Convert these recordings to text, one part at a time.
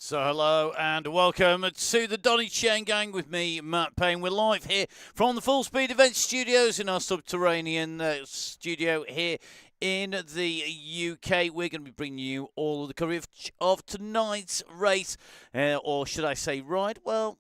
So hello and welcome to the Donny Chaingnag with me, Matt Payne. We're live here from the Full Speed Event Studios in our subterranean studio here in the UK. We're going to be bringing you all of the coverage of tonight's race, or should I say ride? Well,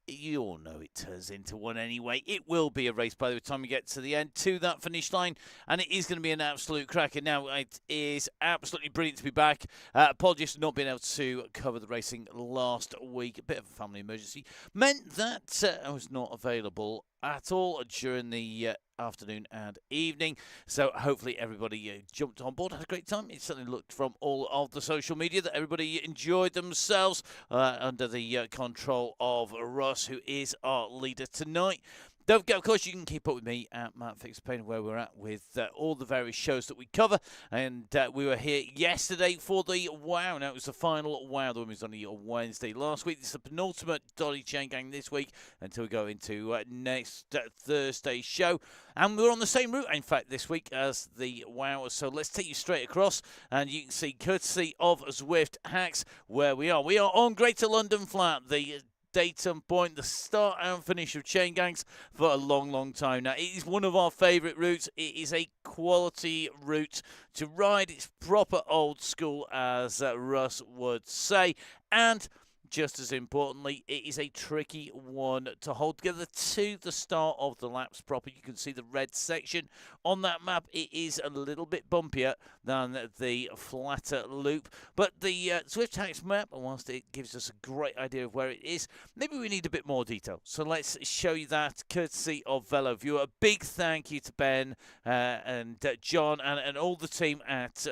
you all know it turns into one anyway. It will be a race by the time we get to the end, to that finish line, and it is going to be an absolute cracker. Now, it is absolutely brilliant to be back. Apologies for not being able to cover the racing last week. A bit of a family emergency meant that I was not available at all during the afternoon and evening. So hopefully everybody jumped on board, had a great time. It certainly looked from all of the social media that everybody enjoyed themselves under the control of Russ, who is our leader tonight. Don't forget, of course, you can keep up with me at Matt Fix Payne, where we're at with all the various shows that we cover. And we were here yesterday for the WOW. Now, it was the final WOW. The women's only on Wednesday last week. This is the penultimate Donny Chaingnag this week until we go into next Thursday's show. And we're on the same route, in fact, this week as the WOW. So let's take you straight across. And you can see, courtesy of Zwift Hacks, where we are. We are on Greater London Flat, the datum point, the start and finish of Chaingnags for a long time now. It is one of our favourite routes. It is a quality route to ride. It's proper old school, as Russ would say, and just as importantly, it is a tricky one to hold together to the start of the laps proper. You can see the red section on that map. It is a little bit bumpier than the flatter loop, but the Zwift Hacks map, whilst it gives us a great idea of where it is, maybe we need a bit more detail. So let's show you that courtesy of Velo Viewer. A big thank you to Ben and John and all the team at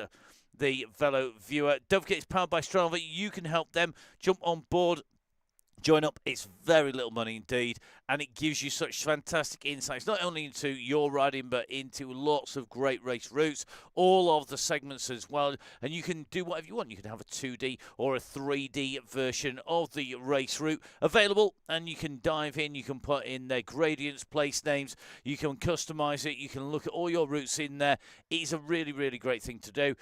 the Velo Viewer. Don't forget, it's powered by Strava. You can help them. Jump on board, join up. It's very little money indeed, and it gives you such fantastic insights, not only into your riding, but into lots of great race routes, all of the segments as well. And you can do whatever you want. You can have a 2D or a 3D version of the race route available, and you can dive in. You can put in their gradients, place names. You can customize it. You can look at all your routes in there. It's a really great thing to do.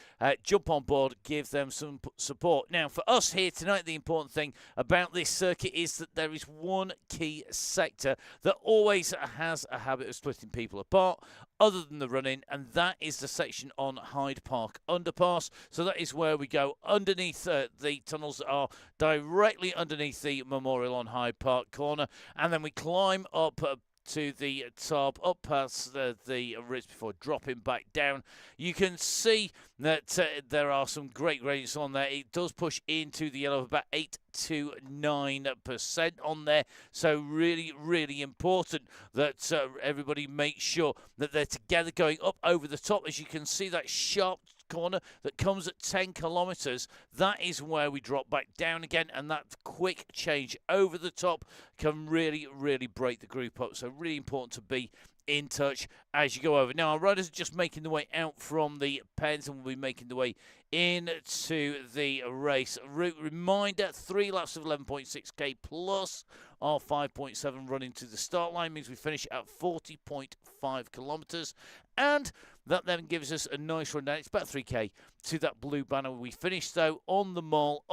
Jump on board, give them some support. Now, for us here tonight, the important thing about this circuit is that there is one key sector that always has a habit of splitting people apart, other than the run-in, and that is the section on Hyde Park Underpass. So that is where we go underneath the tunnels that are directly underneath the memorial on Hyde Park Corner, and then we climb up to the top, up past the ridge before dropping back down. You can see that there are some great gradients on there. It does push into the yellow, about 8 to 9% on there. So really important that everybody makes sure that they're together going up over the top. As you can see, that sharp corner that comes at 10 kilometers, that is where we drop back down again, and that quick change over the top can really break the group up. So really important to be in touch as you go over. Now, our riders are just making the way out from the pens, and we'll be making the way into the race route. Reminder, 3 laps of 11.6k plus our 5.7 running to the start line means we finish at 40.5 kilometers, and that then gives us a nice run down. It's about 3k to that blue banner. We finish though on the mall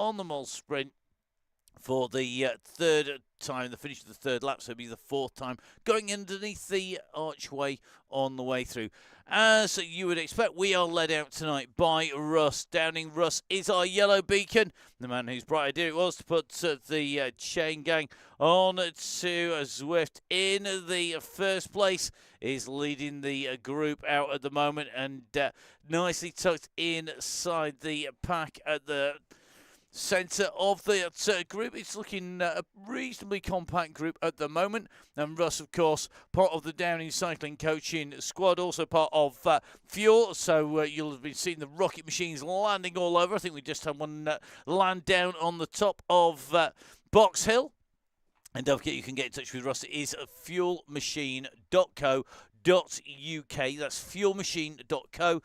sprint for the third time, the finish of the third lap, so it'll be the fourth time, going underneath the archway on the way through. As you would expect, we are led out tonight by Russ Downing. Russ is our yellow beacon, the man whose bright idea it was to put the Chaingnag on to Zwift in the first place, is leading the group out at the moment, and nicely tucked inside the pack at the centre of the group. It's looking a reasonably compact group at the moment, and Russ, of course, part of the Downing Cycling Coaching squad, also part of Fuel, so you'll have been seeing the rocket machines landing all over. I think we just had one land down on the top of Box Hill. And don't forget, you can get in touch with Russ. It is fuelmachine.co.uk. That's fuelmachine.co.uk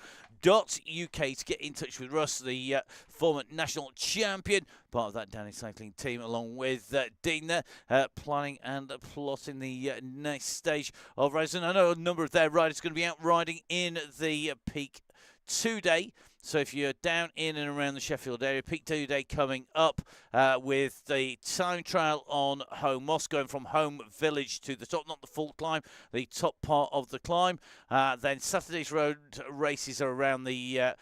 to get in touch with Russ, the former national champion, part of that Downing cycling team, along with Dean there, planning and plotting the next stage of racing. I know a number of their riders are going to be out riding in the peak today. So if you're down in and around the Sheffield area, Peak 2 Day coming up with the time trial on Home Moss, going from Home Village to the top, not the full climb, the top part of the climb. Then Saturday's road races are around the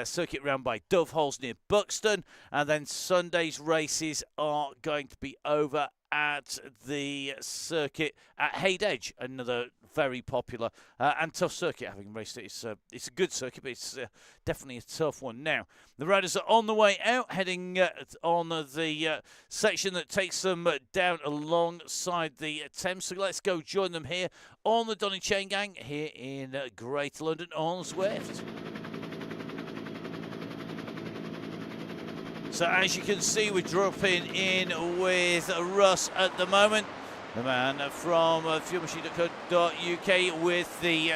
circuit round by Dove Holes near Buxton. And then Sunday's races are going to be over at the circuit at Hayde Edge, another very popular and tough circuit. Having raced it, it's a good circuit, but it's definitely a tough one. Now, the riders are on the way out, heading on the section that takes them down alongside the Thames. So let's go join them here on the Donny Chaingnag here in Greater London on Zwift. So as you can see, we're dropping in with Russ at the moment, the man from fuelmachine.co.uk with the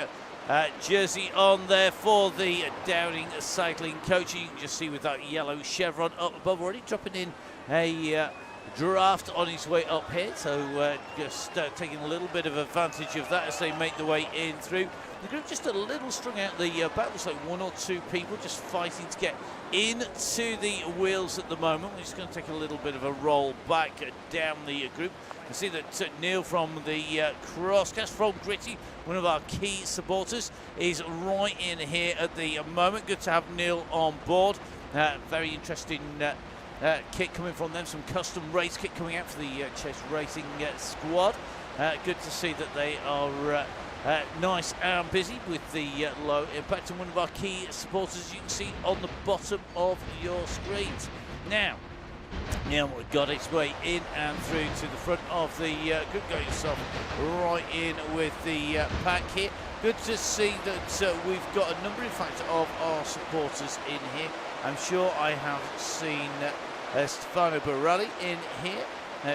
jersey on there for the Downing Cycling Coach. You can just see with that yellow chevron up above, already dropping in a draft on his way up here. So just taking a little bit of advantage of that as they make the way in through. The group just a little strung out the back. Looks like one or two people just fighting to get into the wheels at the moment. We're just going to take a little bit of a roll back down the group. You can see that Neil from the Crosscast from Gritty, one of our key supporters, is right in here at the moment. Good to have Neil on board. Very interesting kit coming from them, some custom race kit coming out for the Chase Racing squad. Good to see that they are nice and busy with the low impact, and one of our key supporters you can see on the bottom of your screens. Now we've got its way in and through to the front of the group, got yourself right in with the pack here. Good to see that we've got a number, in fact, of our supporters in here. I'm sure I have seen Stefano Borelli in here.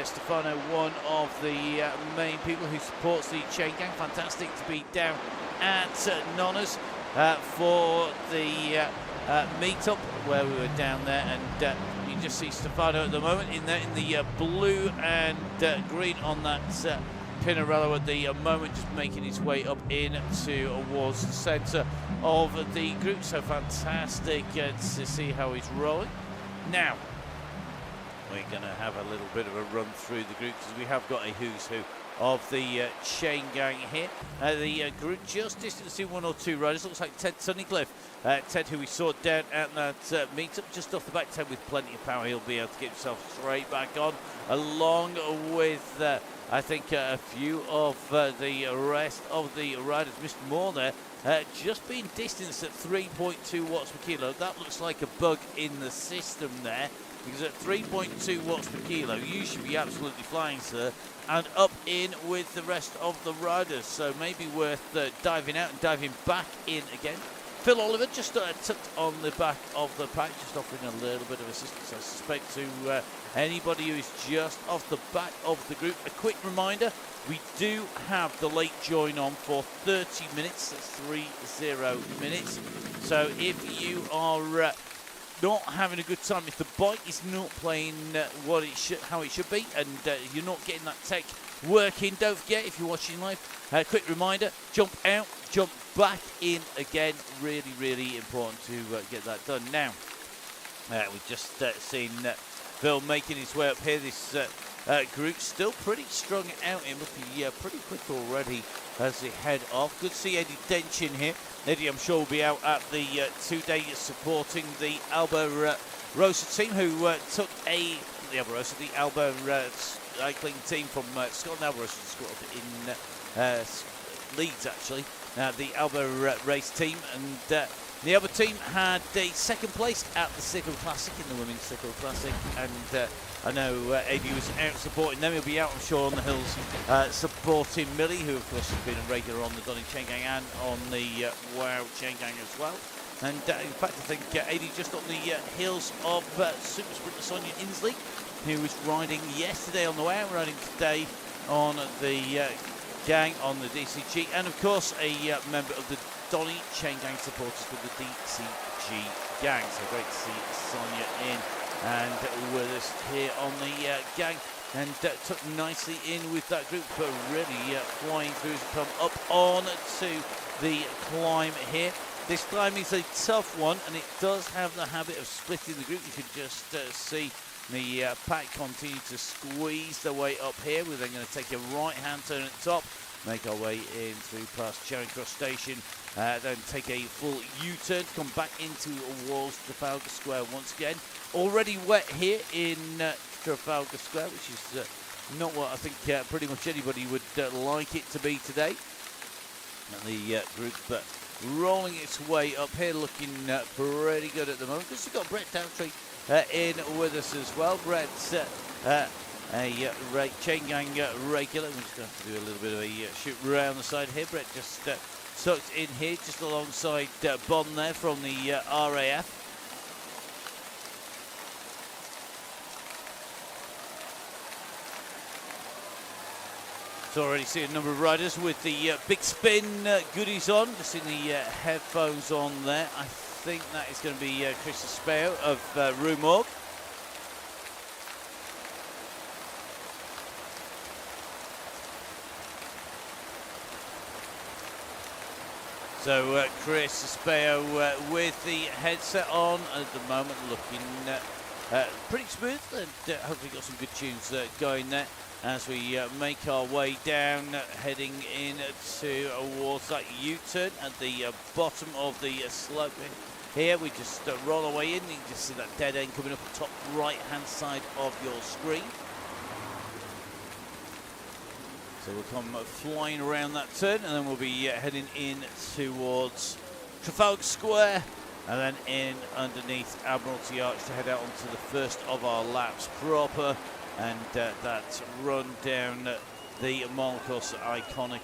Stefano, one of the main people who supports the Chaingnag. Fantastic to be down at Nonna's for the meetup where we were down there, and you just see Stefano at the moment in the blue and green on that Pinarello at the moment, just making his way up in towards the centre of the group. So fantastic to see how he's rolling. Now, we're going to have a little bit of a run through the group because we have got a who's who of the Chaingnag here. The group just distancing one or two riders. Looks like Ted Tunnicliffe. Ted, who we saw down at that meetup, just off the back. Ted with plenty of power. He'll be able to get himself straight back on, along with I think a few of the rest of the riders. Mr. Moore there, just being distanced at 3.2 watts per kilo. That looks like a bug in the system there, because at 3.2 watts per kilo, you should be absolutely flying, sir, and up in with the rest of the riders. So maybe worth diving out and diving back in again. Phil Oliver just tucked on the back of the pack, just offering a little bit of assistance, I suspect, to anybody who is just off the back of the group. A quick reminder, we do have the late join on for 30 minutes, that's 30 minutes. So if you are not having a good time, if the bike is not playing how it should be, and you're not getting that tech working, don't forget, if you're watching live, quick reminder, jump out, jump back in again. Really, really important to get that done. Now, we've just seen Phil making his way up here. This group still pretty strung out. It must be pretty quick already as they head off. Good to see Eddie Dench in here. Eddie, I'm sure, will be out at the 2 day supporting the Alba Rosa team, who took the Alba cycling team from Scotland. Alba Rosa squad in Leeds, actually. The Alba race team, and the Alba team had a second place at the Sickle Classic, in the Women's Sickle Classic, and I know Eddie was out supporting them. He'll be out, I'm sure, on the hills supporting Millie, who of course has been a regular on the Donny Chaingnag and on the Wow Chaingnag as well. And in fact, I think Eddie just on the heels of super sprinter Sonia Inslee, who was riding yesterday on the Wow, riding today on the gang on the DCG, and of course a member of the Donny Chaingnag supporters with the DCG gang. So great to see Sonia in and with us here on the gang, and took nicely in with that group, really flying through as we come up on to the climb here. This time is a tough one, and it does have the habit of splitting the group. You can just see the pack continue to squeeze their way up here. We're then going to take a right-hand turn at the top, make our way in through past Charing Cross Station, then take a full U-turn to come back into towards Trafalgar Square once again. Already wet here in Trafalgar Square, which is not what I think pretty much anybody would like it to be today. And the group rolling its way up here, looking pretty good at the moment. Because we've got Brett Downtree in with us as well. Brett's a Chaingnag regular. We're just going to have to do a little bit of a shoot round the side here. Brett just tucked in here, just alongside Bond there from the RAF. So already see a number of riders with the big spin goodies on, just in the headphones on there. I think that is going to be Chris Espeo of Rumorg. So Chris Espeo with the headset on at the moment, looking pretty smooth, and hopefully got some good tunes going there as we make our way down, heading in towards that U-turn at the bottom of the slope here. We just roll our way in. You can just see that dead end coming up the top right-hand side of your screen. So we'll come flying around that turn, and then we'll be heading in towards Trafalgar Square, and then in underneath Admiralty Arch to head out onto the first of our laps proper. And that's run down the Mile Course iconic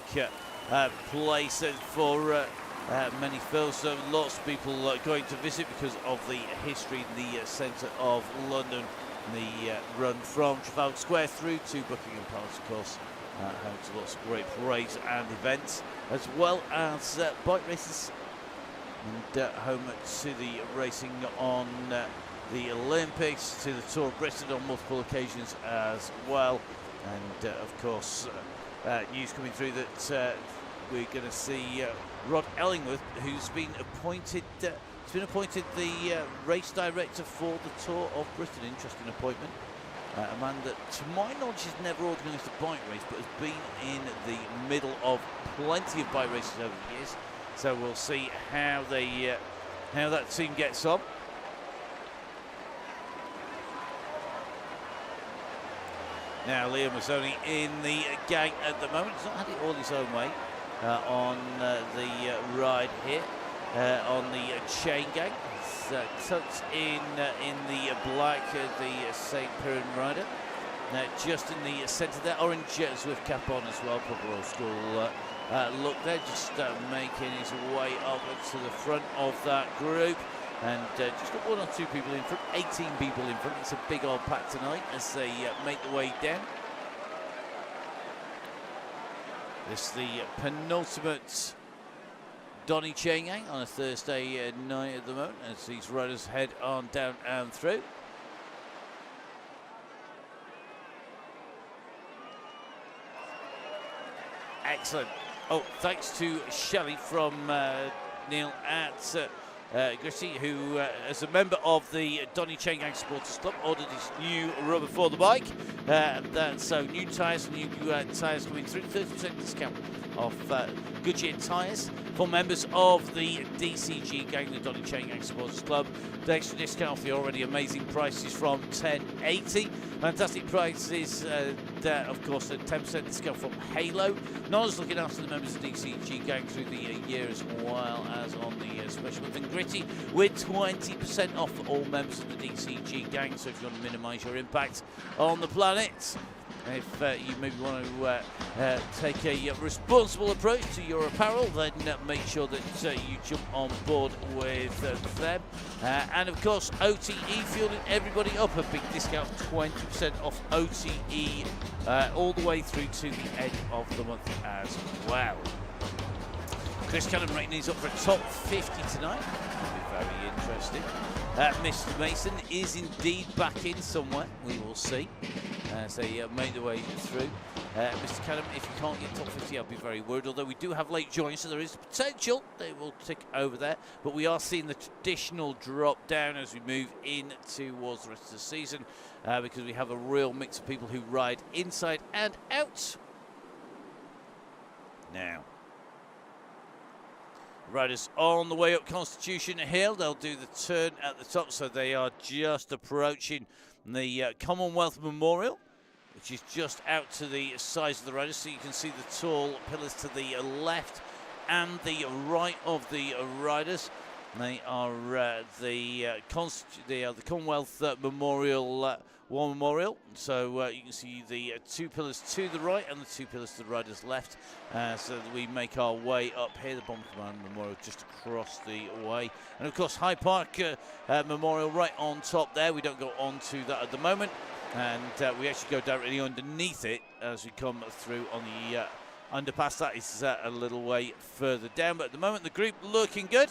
place for many films. Lots of people going to visit because of the history in the centre of London. The run from Trafalgar Square through to Buckingham Palace, of course, home to lots of great parades and events, as well as bike races, and home to the racing on the Olympics, to the Tour of Britain on multiple occasions as well. And of course, news coming through that we're going to see Rod Ellingworth, who's been appointed the race director for the Tour of Britain. Interesting appointment. A man that, to my knowledge, has never organised a bike race, but has been in the middle of plenty of bike races over the years. So we'll see how that team gets on. Now Liam was only in the gang at the moment. He's not had it all his own way on the ride here on the Chaingnag. He's tucked in the black, the St. Piran rider. Just in the centre there, orange Zwift cap on as well, proper old school look there. Just making his way up to the front of that group. And just got 1 or 2 people in front, 18 people in front. It's a big old pack tonight as they make their way down. This is the penultimate Donny Chaingnag on a Thursday night at the moment, as these riders head on down and through. Excellent. Oh, thanks to Shelley from Neil at Gritty, who, as a member of the Donny Chaingnag Supporters Club, ordered his new rubber for the bike. So new tyres and new tyres coming through, 30% discount off Goodyear tyres for members of the DCG gang, the Donny Chaingnag Supporters Club. The extra discount off the already amazing prices from $10.80. Fantastic prices, of course, a 10% discount from Halo. Nola's looking after the members of the DCG gang through the year, as well as on the special month. And Gritty with 20% off for all members of the DCG gang. So if you want to minimise your impact on the planet, if you maybe want to take a responsible approach to your apparel, then make sure that you jump on board with them. And of course, OTE fueling everybody up, a big discount, 20% off OTE all the way through to the end of the month as well. Chris Cannon rating is up for a top 50 tonight. That'll be very interesting. Mr. Mason is indeed back in somewhere. We will see as they make their way through. Mr. Canham, if you can't get top 50, I'll be very worried, although we do have late joins, so there is potential they will tick over there. But we are seeing the traditional drop down as we move in towards the rest of the season, because we have a real mix of people who ride inside and out. Now, riders on the way up Constitution Hill, they'll do the turn at the top, so they are just approaching the Commonwealth Memorial, which is just out to the sides of the riders, so you can see the tall pillars to the left and the right of the riders. They are the Commonwealth Memorial War Memorial, so you can see the two pillars to the right and the two pillars to the riders' left, so that we make our way up here. The Bomb Command Memorial just across the way, and of course Hyde Park Memorial right on top there. We don't go on to that at the moment, and we actually go directly underneath it as we come through on the underpass. That is a little way further down, but at the moment the group looking good.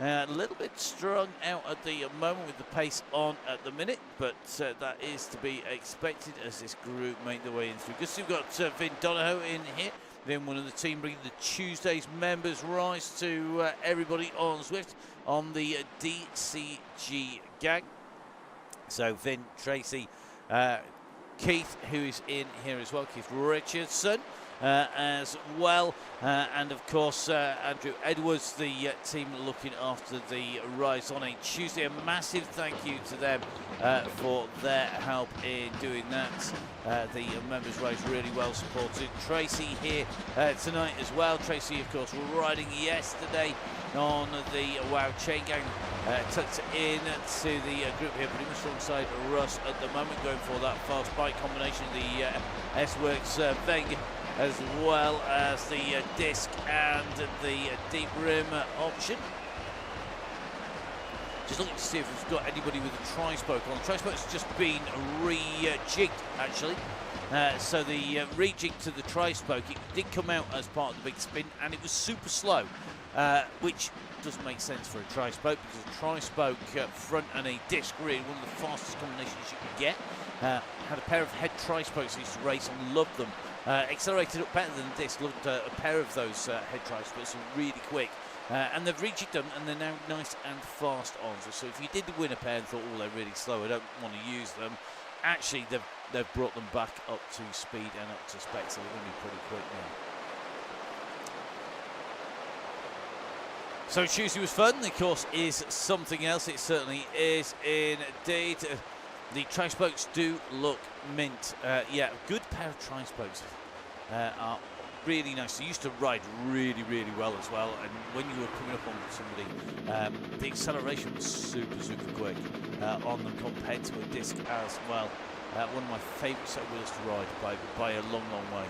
A little bit strung out at the moment with the pace on at the minute, but that is to be expected as this group make their way in through. Because we've got Vin Donahoe in here, then one of the team bringing the Tuesday's members rise to everybody on Zwift on the DCG gang. So Vin, Tracy, Keith, who is in here as well, Keith Richardson. As well, and of course Andrew Edwards, the team looking after the rise on a Tuesday. A massive thank you to them for their help in doing that. The members rise really well supported. Tracy here tonight as well. Tracy, of course, riding yesterday on the Chaingnag, tucked in to the group here, pretty much alongside Russ at the moment, going for that fast bike combination, the S-Works Veng, as well as the disc and the deep rim option. Just looking to see if we've got anybody with a tri-spoke on. The tri-spoke's just been rejigged, actually. So the rejig to the tri-spoke, it did come out as part of the big spin, and it was super slow, which doesn't make sense for a tri-spoke, because a tri-spoke front and a disc rear, one of the fastest combinations you can get. Had a pair of head tri-spokes I used to race and loved them. Accelerated up better than the disc. Loved a pair of those head tri-spokes, really quick. And they've rejigged them, and they're now nice and fast on. So if you did win a pair and thought, oh, they're really slow, I don't want to use them, actually they've brought them back up to speed and up to spec, so they're going to be pretty quick now. So Tuesday was fun. The course is something else. It certainly is indeed. The tri-spokes do look mint. Yeah, good pair of tri-spokes are really nice. They used to ride really, really well as well. And when you were coming up on somebody, the acceleration was super, super quick on them compared to a disc as well. One of my favourite set of wheels to ride by a long, long way.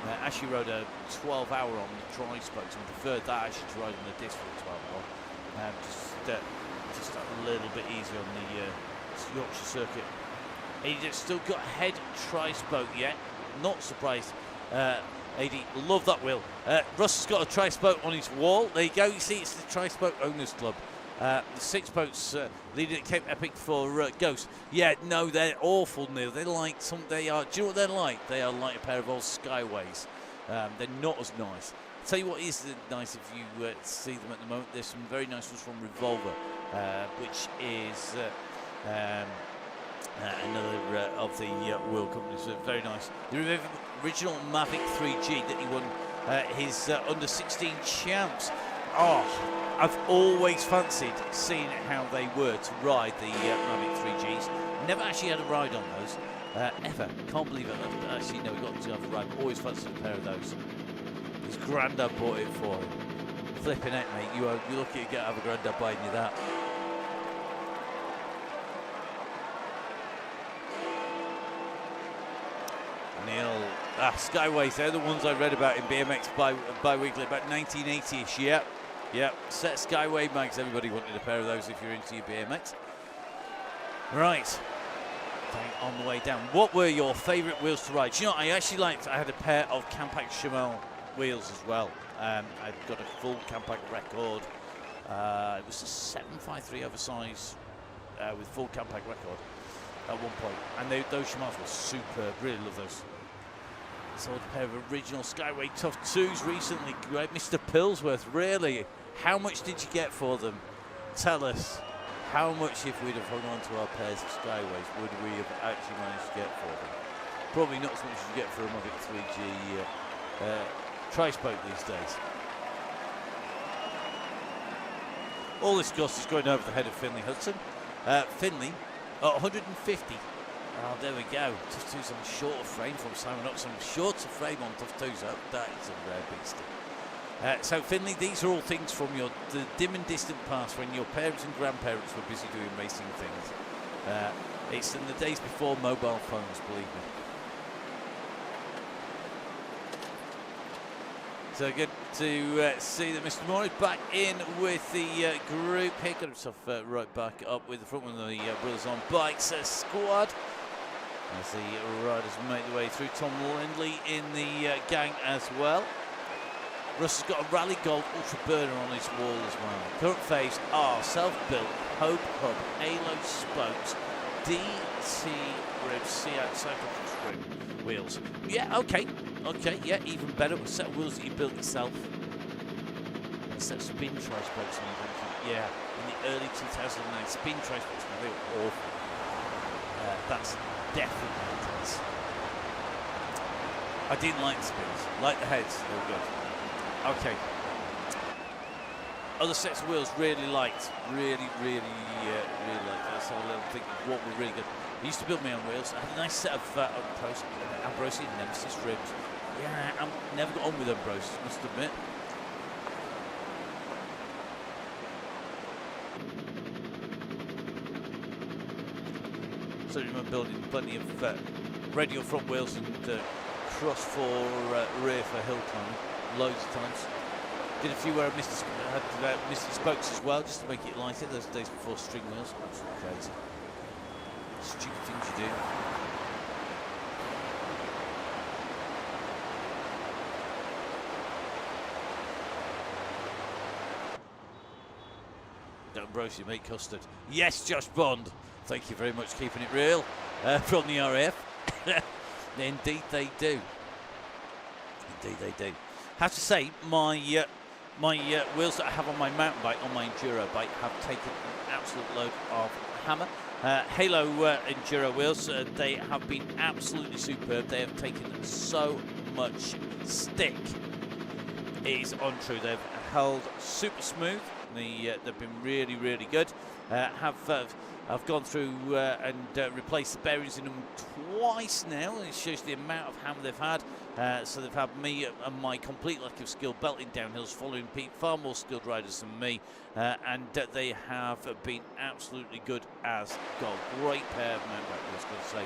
I actually rode a 12-hour on the tri-spokes and preferred that actually to ride on the disc for a 12-hour. Just a little bit easier on the Yorkshire circuit. He's still got head tri-spoke yet. Not surprised. AD, love that wheel. Russ has got a tri-spoke on his wall. There you go. You see, it's the Tri-Spoke Owners Club. The six spokes leading at Cape Epic for Ghost. Yeah, no, they're awful, Neil. They're like some. They are. Do you know what they're like? They are like a pair of old Skyways. They're not as nice. I'll tell you what is nice if you see them at the moment. There's some very nice ones from Revolver, which is another of the wheel companies. Very nice. The original Mavic 3G that he won his under 16 champs. Oh, I've always fancied seeing how they were to ride the Mavic 3Gs. Never actually had a ride on those, ever. Can't believe it. Actually, no, we got to have a ride. Always fancied a pair of those. His granddad bought it for him. Flipping it, mate. You're lucky to have a granddad buying you that. Neil, Skyways, they're the ones I read about in BMX bi-weekly, about 1980-ish, yeah. Set Skyway mags, everybody wanted a pair of those if you're into your BMX. Right, on the way down. What were your favourite wheels to ride? Do you know what I actually liked? I had a pair of Campac Chamel wheels as well. I'd got a full Campac record. It was a 753 oversize with full Campac record at one point. And those Chamels were superb, really love those. Sold a pair of original Skyway Tough 2s recently. Great Mr. Pillsworth, really? How much did you get for them? Tell us. How much, if we'd have hung on to our pairs of Skyways, would we have actually managed to get for them? Probably not as much as you get for a Mavic 3G tri-spoke these days. All this cost is going over the head of Finley Hudson. Finley, at 150. Oh, there we go. Tough 2's on a shorter frame from Simon Oxon. Shorter frame on Tough 2's. Oh, that is a rare beast. So Finley, these are all things from the dim and distant past when your parents and grandparents were busy doing racing things. It's in the days before mobile phones, believe me. So good to see that Mr. Moore is back in with the group here. Got himself right back up with the front one of the Brothers on Bikes squad. As the riders make their way through. Tom Lindley in the gang as well. Russ has got a Rally Gold Ultra Burner on his wall as well. Current phase are self-built Hope Hub Halo spokes, DT ribs, Seat Cycle wheels. Yeah, okay, yeah, even better with a set of wheels that you built yourself. A set of spin tri-spokes on it. Yeah, in the early 2009, spin tri-spokes, they were awful. That's definitely intense. I didn't like the spins, like the heads, they were good. Okay. Other sets of wheels really liked. Really liked. Let's have a little think of what were really good. I used to build my own wheels. I had a nice set of Ambrosi and Nemesis rims. Yeah, I never got on with Ambrosi, must admit. So I remember building plenty of radial front wheels and cross for rear for hill climbing. Loads of times. Did a few where I had Mr. Spokes as well, just to make it lighter. Those days before string wheels. Absolutely crazy. Stupid things you do. Don't Ambrosi, mate, custard. Yes, Josh Bond. Thank you very much, keeping it real from the RAF. Indeed they do. Indeed they do. Have to say, my wheels that I have on my mountain bike, on my Enduro bike, have taken an absolute load of hammer. Halo Enduro wheels, they have been absolutely superb. They have taken so much stick. It is untrue. They've held super smooth. They've been really good. I've gone through and replaced the bearings in them twice now. It shows the amount of hammer they've had. So they've had me and my complete lack of skill belting downhills, following far more skilled riders than me, and they have been absolutely good as gold. Great pair of mountain bike wheels, got to say.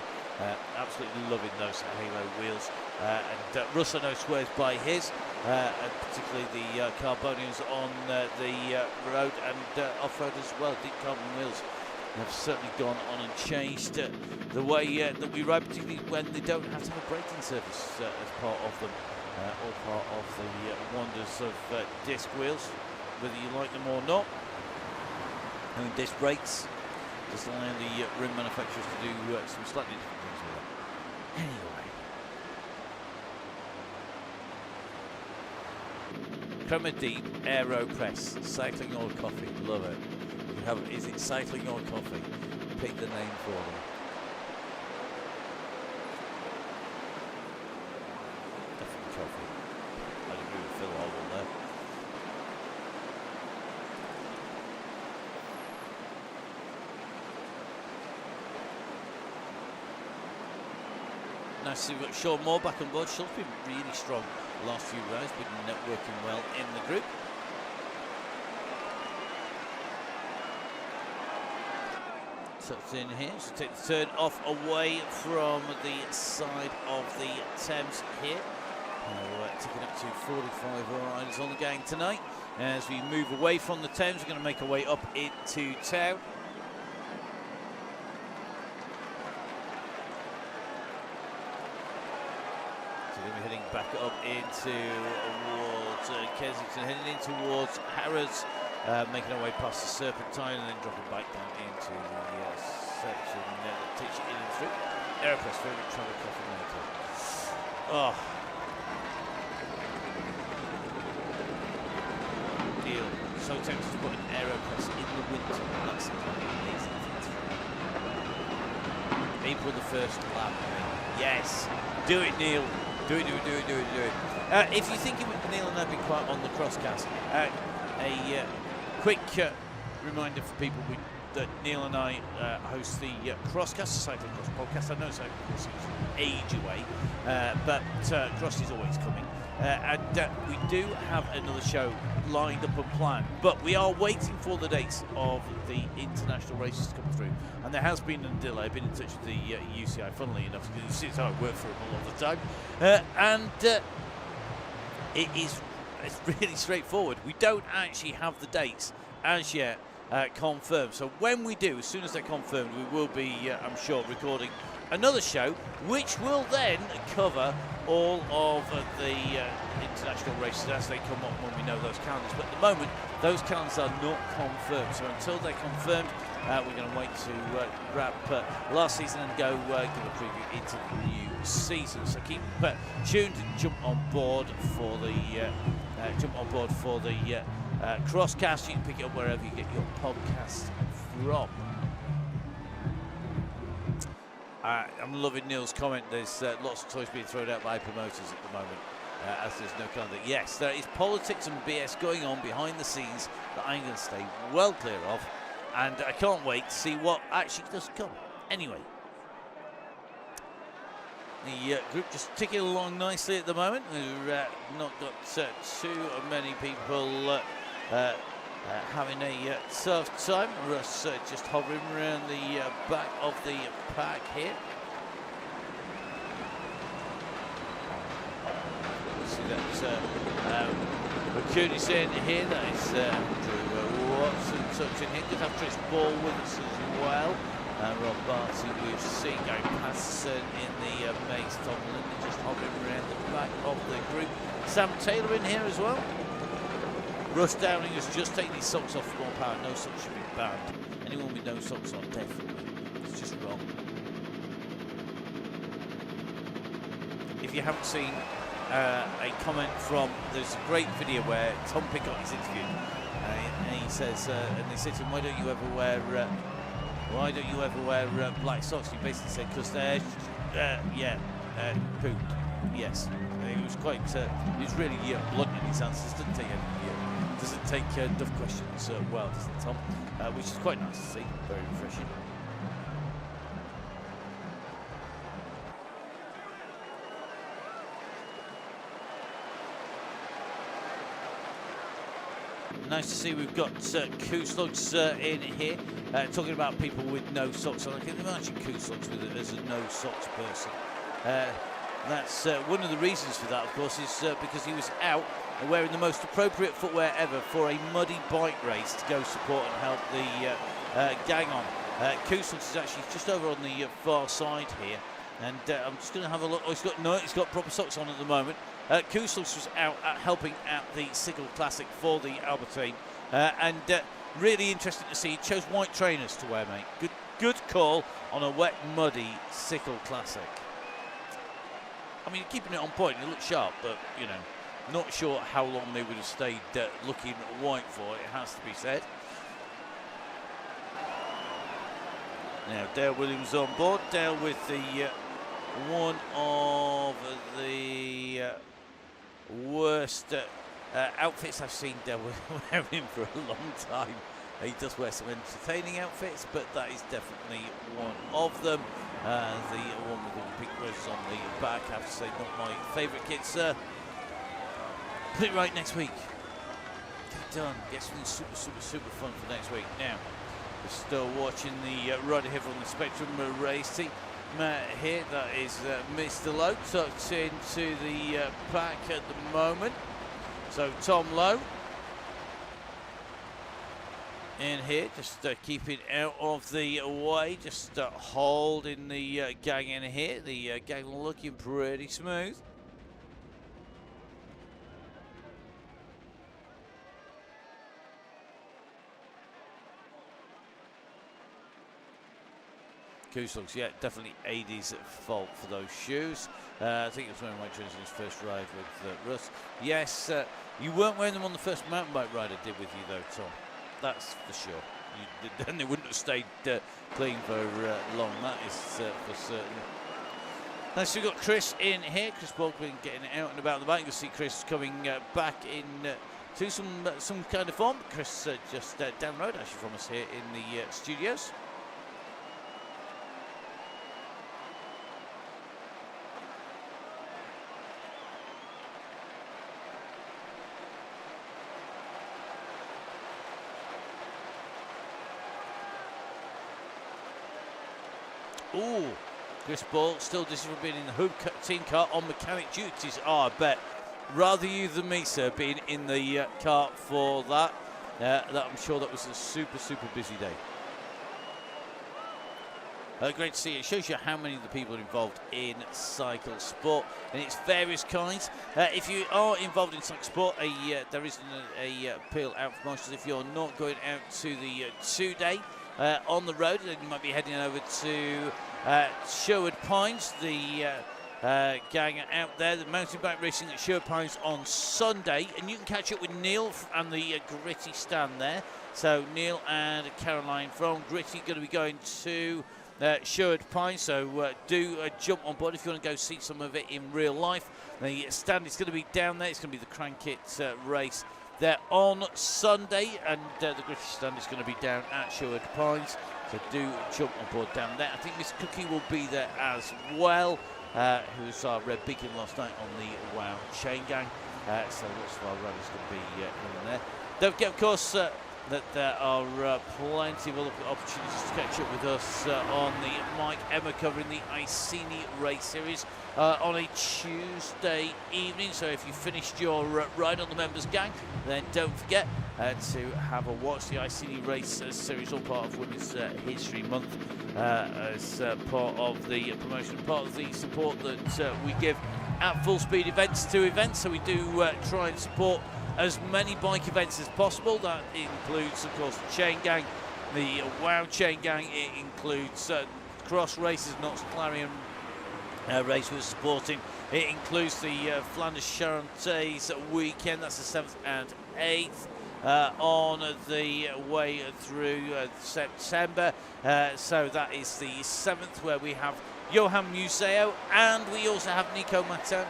Absolutely loving those Halo wheels. And Russ, I know, swears by his, and particularly the Carbonians on the road and off-road as well. Deep carbon wheels have certainly gone on and changed the way that we ride, particularly when they don't have to have a braking surface as part of them, or part of the wonders of disc wheels, whether you like them or not. I mean, disc brakes just allow the rim manufacturers to do some slightly different things with it. Anyway. Chroma Deep Aero Press, cycling or coffee, love it. Is it cycling or coffee? Pick the name for them. Definitely coffee. I agree with Phil Holden there. Nice to see we've got Sean Moore back on board. Sean's been really strong the last few rounds, been working well in the group. Tucked in here, so take the turn off away from the side of the Thames here. Taking up to 45 riders on the gang tonight. As we move away from the Thames, we're going to make our way up into town. So we're heading back up into towards Kensington, heading in towards Harrods. Making our way past the Serpentine and then dropping back down into the section that takes you in and through. Aeropress, very travel coffee maker. Oh, Neil. So tempted to put an aero press in the winter. That's the kind of amazing thing. April the 1st lap. Yes. Do it, Neil. Do it. If you're thinking Neil and I have been quiet on the crosscast, a quick reminder for people that Neil and I host the Crosscast, Cycling Cross podcast. I know Cycling Cross is age away, but Cross is always coming. And we do have another show lined up and planned, but we are waiting for the dates of the international races to come through. And there has been a delay. I've been in touch with the UCI, funnily enough, because it's how I work for them a lot of the time. And it's really straightforward. We don't actually have the dates as yet confirmed. So when we do, as soon as they're confirmed, we will be, I'm sure, recording another show, which will then cover all of the international races as they come up when we know those calendars. But at the moment, those calendars are not confirmed. So until they're confirmed, we're going to wait to wrap last season and go give a preview into the new season. So keep tuned and jump on board for the Crosscast. You can pick it up wherever you get your podcasts from. I'm loving Neil's comment. There's lots of toys being thrown out by promoters at the moment, as there's no calendar. Yes, there is politics and BS going on behind the scenes that I'm going to stay well clear of, and I can't wait to see what actually does come. Anyway, the group just ticking along nicely at the moment. We've not got too many people having a tough time. Russ just hovering around the back of the pack here. We see that McCurdy's in here. That is Andrew Watson tucked in here. Good to have Chris Ball with us as well. Rob Barty we've seen going past in the maze. Tom Linden just hovering around the back of the group. Sam Taylor in here as well. Russ Downing has just taken his socks off for more power. No socks should be banned. Anyone with no socks on, definitely. It's just wrong. If you haven't seen a comment from, there's a great video where Tom Pickott is interviewed, and he says, and they said to him, why don't you ever wear black socks? He basically said, because they're, poop. Yes. He was quite, he was really blunt in his answers. Doesn't take enough questions well, does it, Tom? Which is quite nice to see. Very refreshing. Nice to see we've got Kooslugs in here, talking about people with no socks on. I can imagine Kooslugs as a no socks person. That's one of the reasons for that, of course, is because he was out wearing the most appropriate footwear ever for a muddy bike race to go support and help the gang on. Kooslugs is actually just over on the far side here, and I'm just going to have a look. Oh, he's got proper socks on at the moment. Kooslugs was out helping at the Sickle Classic for the Albertine, and really interesting to see. He chose white trainers to wear, mate. Good call on a wet, muddy Sickle Classic. I mean, keeping it on point, it looks sharp, but, you know, not sure how long they would have stayed looking white for, it has to be said. Now, Dale Williams on board. Dale with the one of the worst outfits I've seen Dale wearing for a long time. He does wear some entertaining outfits, but that is definitely one of them. The one with all the pink roses on the back, I have to say, not my favourite kits. Put it right next week. Get it done. Get something super fun for next week. Now, we're still watching the rider here from the Spectrum race team. Here, that is Mr. Lowe, tucked into the pack at the moment. So, Tom Lowe in here, just keeping out of the way, just holding the gang in here. The gang looking pretty smooth. Kuslug's, yeah, definitely AD's at fault for those shoes. I think it was wearing white trainers in his first ride with Russ. Yes, you weren't wearing them on the first mountain bike ride I did with you though, Tom. That's for sure. Then they wouldn't have stayed clean for long, that is for certain. Next we've got Chris in here. Chris Baldwin getting out and about the bike. You can see Chris coming back in to some kind of form. Chris just down the road actually from us here in the studios. Ooh, Chris Ball still disappointed in the Hoop team car on mechanic duties. Oh, I bet. Rather you than me, sir, being in the car for that. I'm sure that was a super, super busy day. Great to see. It shows you how many of the people are involved in cycle sport and its various kinds. If you are involved in cycle sport, there isn't a appeal out for most. If you're not going out to the 2-day on the road, then you might be heading over to Sherwood Pines. The gang out there, the mountain bike racing at Sherwood Pines on Sunday, and you can catch up with Neil and the Gritty stand there. So Neil and Caroline from Gritty going to be going to Sherwood Pines, so do jump on board if you want to go see some of it in real life. The stand is going to be down there. It's going to be the Crankit race there on Sunday, and the Gritty stand is going to be down at Sherwood Pines, so do jump on board down there. I think Miss Cookie will be there as well, who was our red beacon last night on the WOW Chaingnag, so lots of our runners going to be in there. Don't forget, of course, that there are plenty of other opportunities to catch up with us on the Mike Emma covering the Iceni Race Series on a Tuesday evening. So if you finished your ride on the members gang, then don't forget to have a watch. The Iceni Race Series, all part of Women's History Month, as part of the promotion, part of the support that we give at Full Speed Events to events. So we do try and support as many bike events as possible. That includes, of course, the Chaingnag, the WOW Chaingnag. It includes cross races, Knott's Clarion race we're supporting. It includes the Flanders Charentes weekend. That's the 7th and 8th on the way through September. So that is the 7th, where we have Johan Museo, and we also have Nico Matan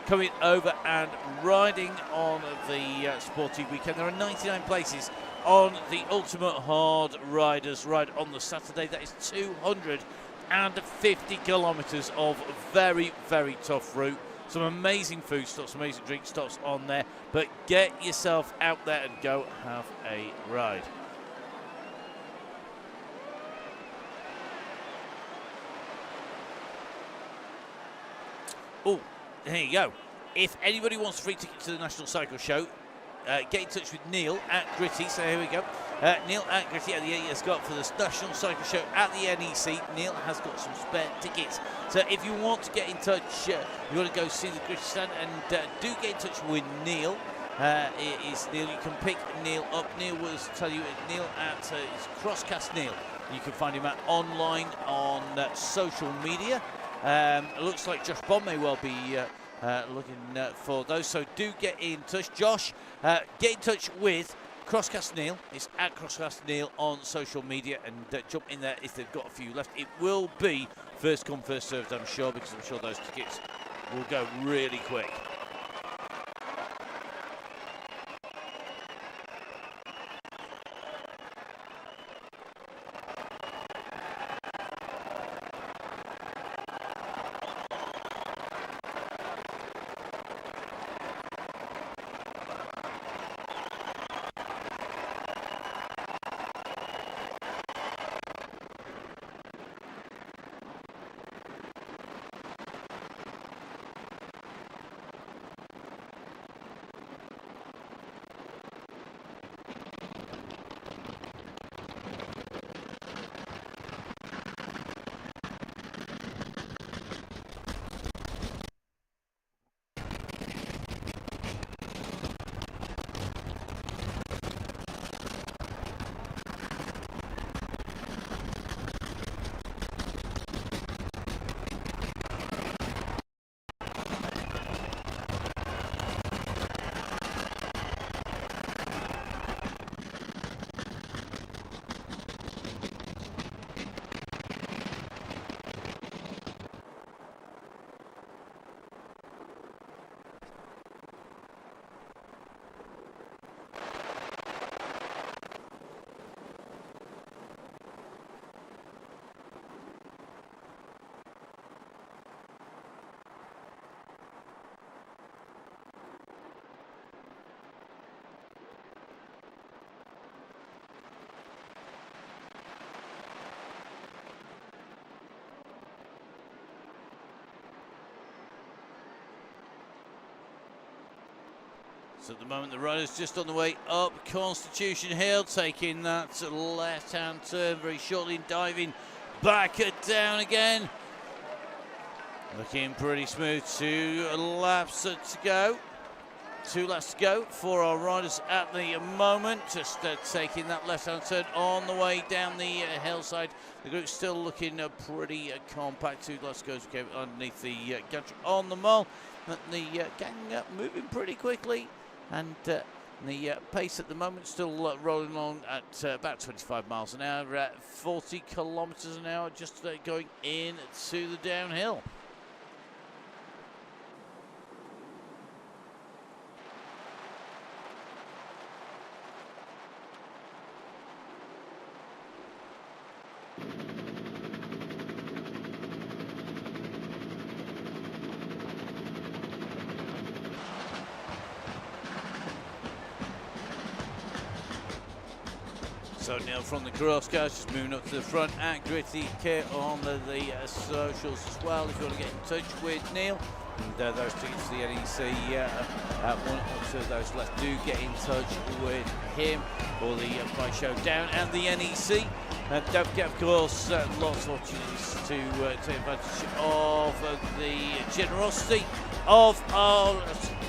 coming over and riding on the sporty weekend. There are 99 places on the Ultimate Hard Riders ride on the Saturday. That is 250 kilometres of very, very tough route. Some amazing food stops, amazing drink stops on there. But get yourself out there and go have a ride. Oh, there you go. If anybody wants a free ticket to the National Cycle Show, get in touch with Neil at Gritty. So here we go. Neil at Gritty at the has got for the National Cycle Show at the NEC. Neil has got some spare tickets. So if you want to get in touch, you want to go see the Gritty stand, and do get in touch with Neil. It is Neil. You can pick Neil up. Neil will tell you Neil at Crosscast Neil. You can find him online on social media. It looks like Josh Bond may well be looking for those, so do get in touch. Josh, get in touch with Crosscast Neil. It's at Crosscast Neil on social media, and jump in there if they've got a few left. It will be first come, first served, I'm sure, because I'm sure those tickets will go really quick. So at the moment, the rider's just on the way up Constitution Hill, taking that left-hand turn very shortly and diving back down again. Looking pretty smooth. 2 laps to go. 2 laps to go for our riders at the moment. Just taking that left-hand turn on the way down the hillside. The group's still looking pretty compact. 2 laps to go as we came underneath the gantry on the mole. The gang moving pretty quickly. And the pace at the moment still rolling along at about 25 miles an hour, at 40 kilometres an hour, just going in to the downhill. So Neil from the cross guys just moving up to the front, at Gritty Kit on the socials as well if you want to get in touch with Neil. And those tickets to the NEC, one or two of those left, do get in touch with him for the bike show down and the NEC. Don't forget, of course, lots of opportunities to take advantage of the generosity of our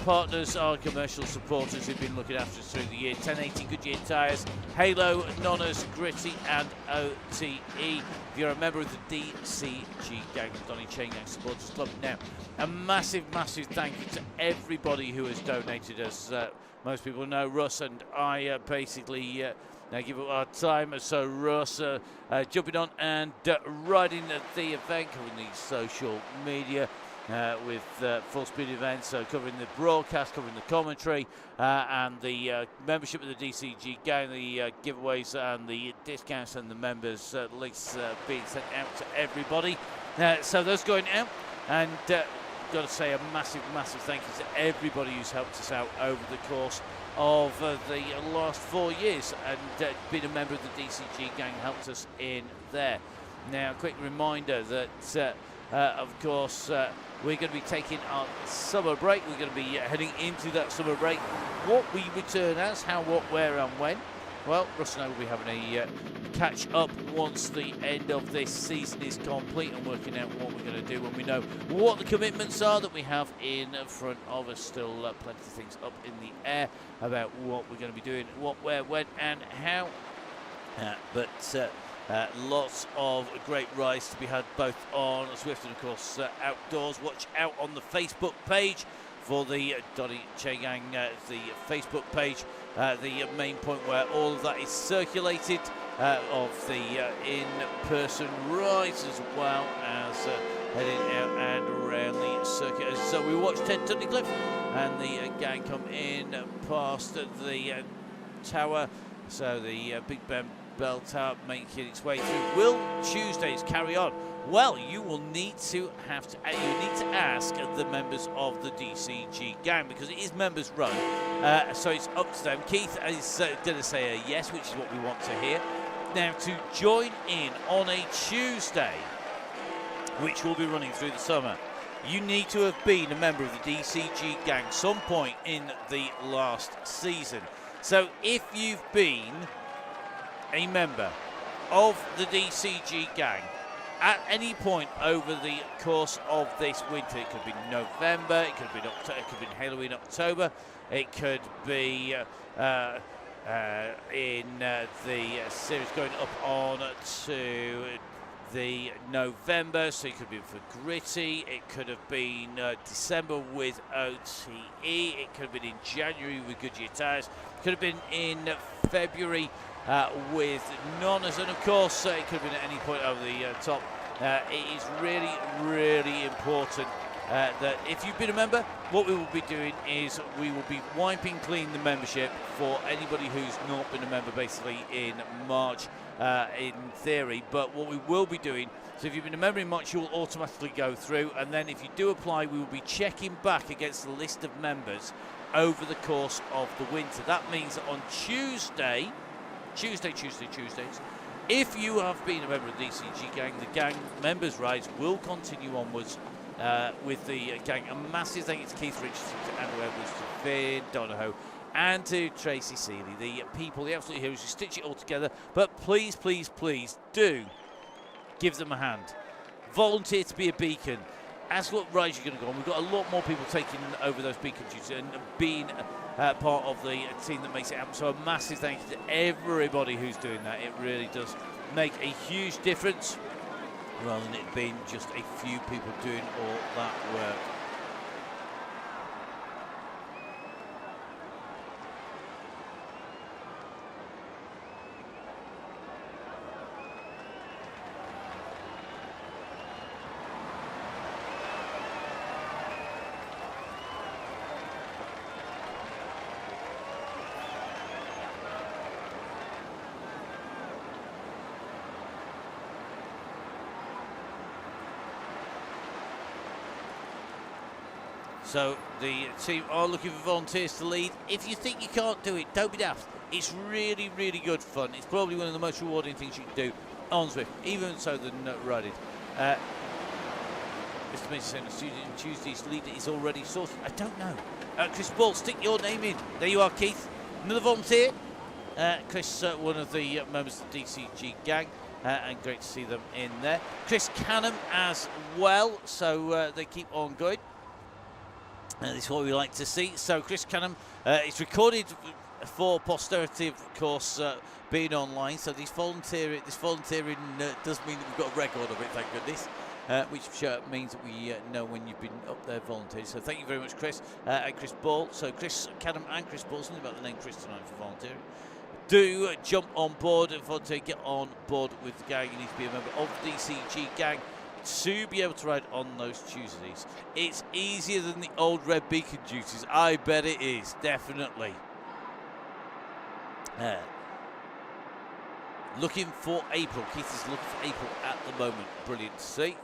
partners, our commercial supporters who've been looking after us through the year. 1080 Goodyear tyres, Halo, Nonners, Gritty and OTE. If you're a member of the DCG gang, the Donny Chaingnag Supporters Club now, a massive thank you to everybody who has donated. As most people know, Russ and I basically give up our time. So Russ jumping on and riding the event, covering the social media with Full Speed Events, covering the broadcast, covering the commentary, and the membership of the DCG gang, the giveaways and the discounts and the members links being sent out to everybody. So those going out, and got to say a massive thank you to everybody who's helped us out over the course of the last 4 years, and being a member of the DCG gang helped us in there. Now, a quick reminder that of course we're going to be taking our summer break. We're going to be heading into that summer break. What we return as, how, what, where and when, well, Russ and I will be having a catch up once the end of this season is complete and working out what we're going to do when we know what the commitments are that we have in front of us. Still plenty of things up in the air about what we're going to be doing, what, where, when and how. But lots of great rides to be had both on Zwift and of course outdoors. Watch out on the Facebook page for the Donny Chaingnag, the Facebook page, the main point where all of that is circulated, of the in-person rides as well as heading out and around the circuit. So we watched Ted Tunnicliffe and the gang come in past the tower, so the Big Ben Bell Tower making its way through. Will Tuesdays carry on? Well, you will need to ask the members of the DCG gang, because it is members run, so it's up to them. Keith is going to say a yes, which is what we want to hear. Now, to join in on a Tuesday, which will be running through the summer, you need to have been a member of the DCG gang some point in the last season. So if you've been a member of the DCG gang at any point over the course of this winter, it could be November, it could be October, it could be Halloween October, it could be in the series going up on to the November, so it could be for Gritty, it could have been December with OTE, it could have been in January with Goodyear Tyres, it could have been in February with Nonners, and of course it could have been at any point over the top. It is really important that if you've been a member, what we will be doing is we will be wiping clean the membership for anybody who's not been a member basically in March in theory. But what we will be doing, so if you've been a member in March, you'll automatically go through, and then if you do apply, we will be checking back against the list of members over the course of the winter. That means that on Tuesdays, if you have been a member of the DCG gang, the gang members' rides will continue onwards with the gang. A massive thank you to Keith Richardson, to Andrew Edwards, to Finn Donahoe, and to Tracy Seeley, the people, the absolute heroes who stitch it all together. But please, please, please do give them a hand. Volunteer to be a beacon. Ask what rides you're going to go on. We've got a lot more people taking over those beacon duties and being part of the team that makes it happen. So a massive thank you to everybody who's doing that. It really does make a huge difference, rather than it being just a few people doing all that work. So the team are looking for volunteers to lead. If you think you can't do it, don't be daft. It's really, really good fun. It's probably one of the most rewarding things you can do on Zwift, even so than riding. Mr. Mason saying the student Tuesday's leader is already sorted. I don't know. Chris Ball, stick your name in. There you are, Keith. Another volunteer. Chris, one of the members of the DCG gang. And great to see them in there. Chris Canham as well. So they keep on going. This is what we like to see. So Chris Canham, it's recorded for posterity, of course, being online. So this volunteering does mean that we've got a record of it, thank goodness, which means that we know when you've been up there volunteering. So thank you very much, Chris, and Chris Ball. So Chris Canham and Chris Ball, something about the name Chris tonight for volunteering. Do jump on board and volunteer, get on board with the gang. You need to be a member of the DCG gang to be able to ride on those Tuesdays. It's easier than the old red beacon duties. I bet it is, definitely. Looking for April. Keith is looking for April at the moment. Brilliant to see.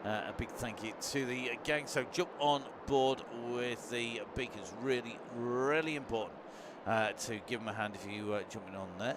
A big thank you to the gang. So jump on board with the beacons. Really, really important to give them a hand if you jumping on there.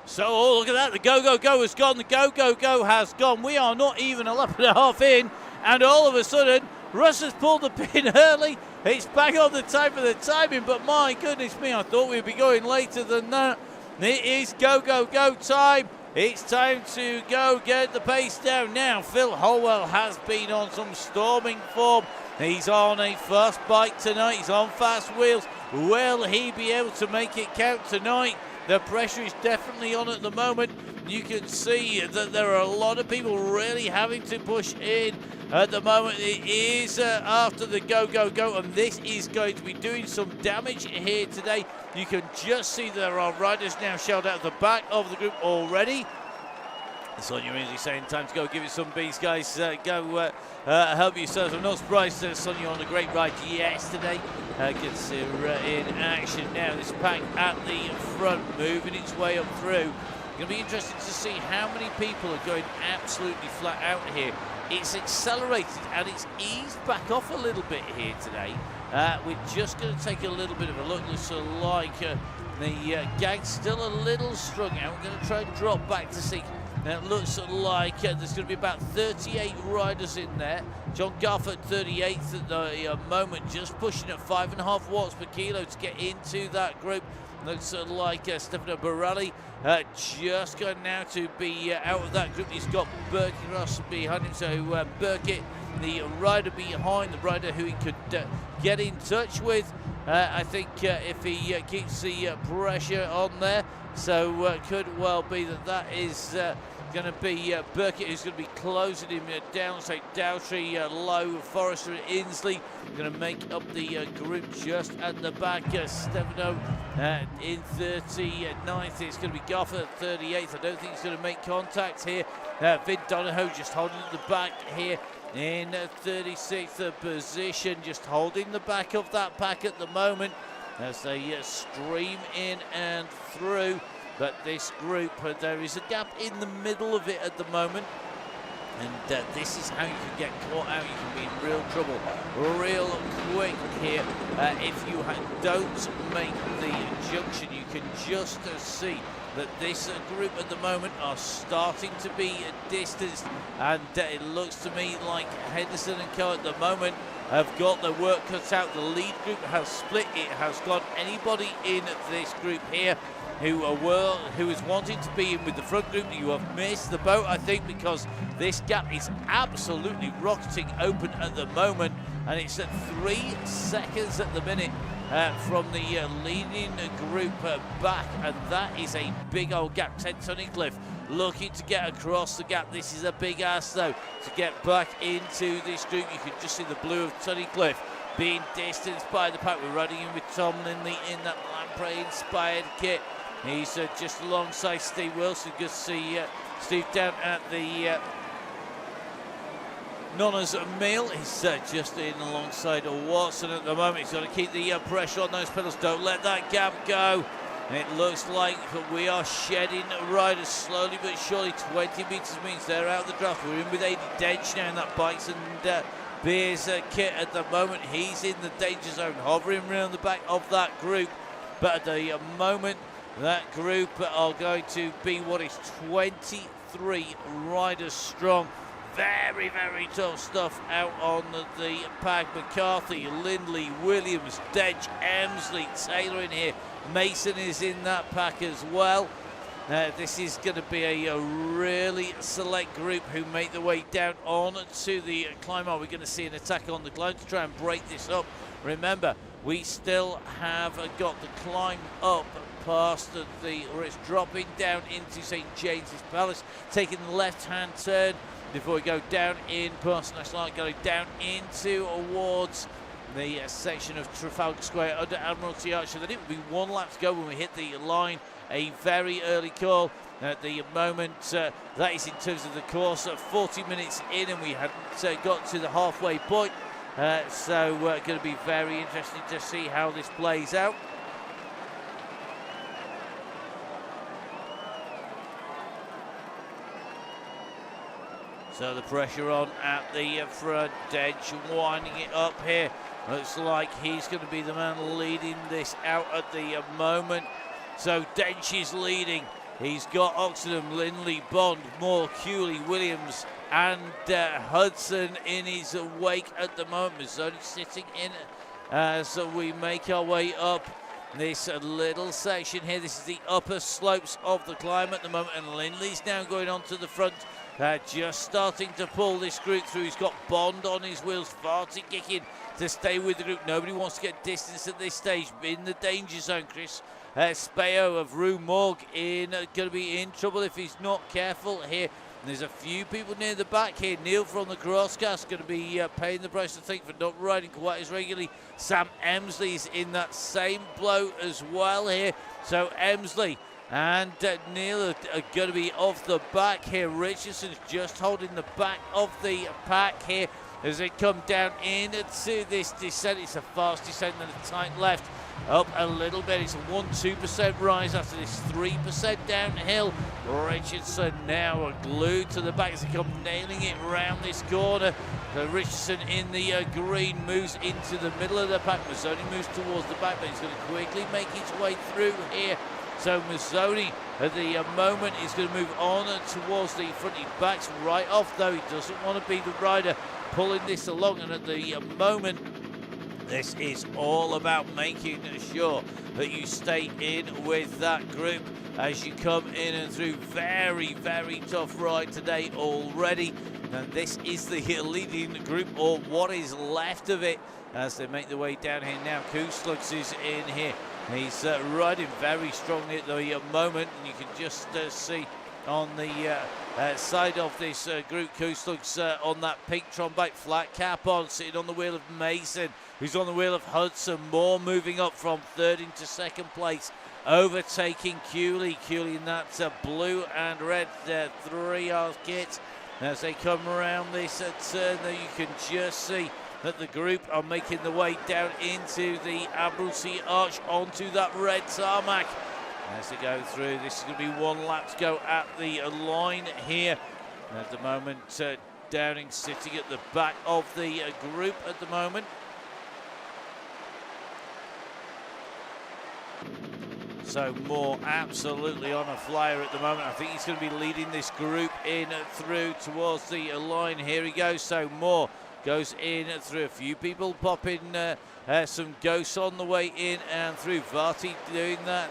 So, oh, look at that, the go has gone, the go has gone. We are not even a lap and a half in, and all of a sudden, Russ has pulled the pin early. It's back on the time for the timing, but my goodness me, I thought we'd be going later than that. It is go time. It's time to go get the pace down now. Phil Holwell has been on some storming form. He's on a fast bike tonight. He's on fast wheels. Will he be able to make it count tonight? The pressure is definitely on at the moment. You can see that there are a lot of people really having to push in at the moment. It is after the go, and this is going to be doing some damage here today. You can just see there are riders now shelled out the back of the group already. Sonia really saying, time to go give it some beats, guys. Go help yourselves. I'm not surprised Sonia on a great ride yesterday. Good to see her in action now. This pack at the front, moving its way up through. Going to be interesting to see how many people are going absolutely flat out here. It's accelerated and it's eased back off a little bit here today. We're just going to take a little bit of a look. Looks like the gang's still a little strung out. We're going to try and drop back to see. It looks like there's going to be about 38 riders in there. John Garford 38th at the moment, just pushing at 5.5 watts per kilo to get into that group. Looks like Stefano Borelli just going now to be out of that group. He's got Burke Ross behind him, so Burkett, the rider behind, the rider who he could get in touch with. I think if he keeps the pressure on there, so could well be that is going to be Burkett, who's going to be closing him down. So Dowtree, Lowe, Forrester, and Inslee going to make up the group just at the back. Stefano in 39th. It's going to be Goff at 38th. I don't think he's going to make contact here. Vin Donahoe just holding at the back here in 36th position, just holding the back of that pack at the moment as they stream in and through. But this group, there is a gap in the middle of it at the moment. And this is how you can get caught out. You can be in real trouble real quick here. If you don't make the junction, you can just see that this group at the moment are starting to be distanced. And it looks to me like Henderson and Co at the moment have got their work cut out. The lead group has split. It has got anybody in this group here who is wanting to be in with the front group. You have missed the boat, I think, because this gap is absolutely rocketing open at the moment, and it's at 3 seconds at the minute from the leading group back, and that is a big old gap. Tunnicliffe looking to get across the gap. This is a big ask, though, to get back into this group. You can just see the blue of Tunnicliffe being distanced by the pack. We're riding in with Tom Lindley in that Lamprey-inspired kit. He's just alongside Steve Wilson. Good to see Steve down at the Nonna's meal. He's just in alongside Watson at the moment. He's got to keep the pressure on those pedals. Don't let that gap go. And it looks like we are shedding riders slowly but surely. 20 metres means they're out of the draft. We're in with 80 Dench now in that Bikes and Beers kit at the moment. He's in the danger zone, hovering around the back of that group. But at the moment, that group are going to be what is 23 riders strong. Very, very tough stuff out on the pack. McCarthy, Lindley, Williams, Dench, Emsley, Taylor in here. Mason is in that pack as well. This is going to be a really select group who make their way down on to the climb. We're going to see an attack on the climb to try and break this up. Remember, we still have got the climb up past where it's dropping down into St James's Palace, taking the left-hand turn before we go down in past National Art, going down into towards the section of Trafalgar Square under Admiralty Arch. So then it will be 1 lap to go when we hit the line. A very early call at the moment. That is in terms of the course. 40 minutes in, and we hadn't got to the halfway point. So going to be very interesting to see how this plays out. So the pressure on at the front edge, winding it up here. Looks like he's going to be the man leading this out at the moment. So Dench is leading. He's got Oxenham, Lindley, Bond, Moore, Cooley, Williams, and Hudson in his wake at the moment. Mazzoni sitting in so we make our way up this little section here. This is the upper slopes of the climb at the moment, and Lindley's now going on to the front. Just starting to pull this group through. He's got Bond on his wheels, Farty kicking to stay with the group. Nobody wants to get distance at this stage. In the danger zone, Chris Speo of Rue Morgue going to be in trouble if he's not careful here. And there's a few people near the back here. Neil from the Crosscast going to be paying the price, I think, for not riding quite as regularly. Sam Emsley's in that same blow as well here. So Emsley and Neil are going to be off the back here. Richardson's just holding the back of the pack here as they come down into this descent. It's a fast descent and a tight left. Up a little bit. It's a 1-2% rise after this 3% downhill. Richardson now glued to the back as they come nailing it round this corner. So Richardson in the green moves into the middle of the pack. Mazzoni moves towards the back, but he's going to quickly make his way through here. So Mazzoni at the moment is going to move on towards the front. He backs right off, though. He doesn't want to be the rider pulling this along, and at the moment, this is all about making sure that you stay in with that group as you come in and through. Very, very tough ride today already. And this is the leading group, or what is left of it, as they make their way down here now. Kooslugs is in here. He's riding very strongly at the moment, and you can just see on the side of this group. Coos looks on that pink Trombite, flat cap on, sitting on the wheel of Mason, who's on the wheel of Hudson. Moore moving up from third into second place, overtaking Cooley. Cooley in that blue and red 3R kit. As they come around this turn there, you can just see that the group are making the way down into the Admiralty Arch onto that red tarmac. As they go through, this is going to be 1 lap to go at the line here. At the moment, Downing sitting at the back of the group at the moment. So Moore absolutely on a flyer at the moment. I think he's going to be leading this group in through towards the line. Here he goes. So Moore goes in through. A few people popping some ghosts on the way in and through. Varty doing that,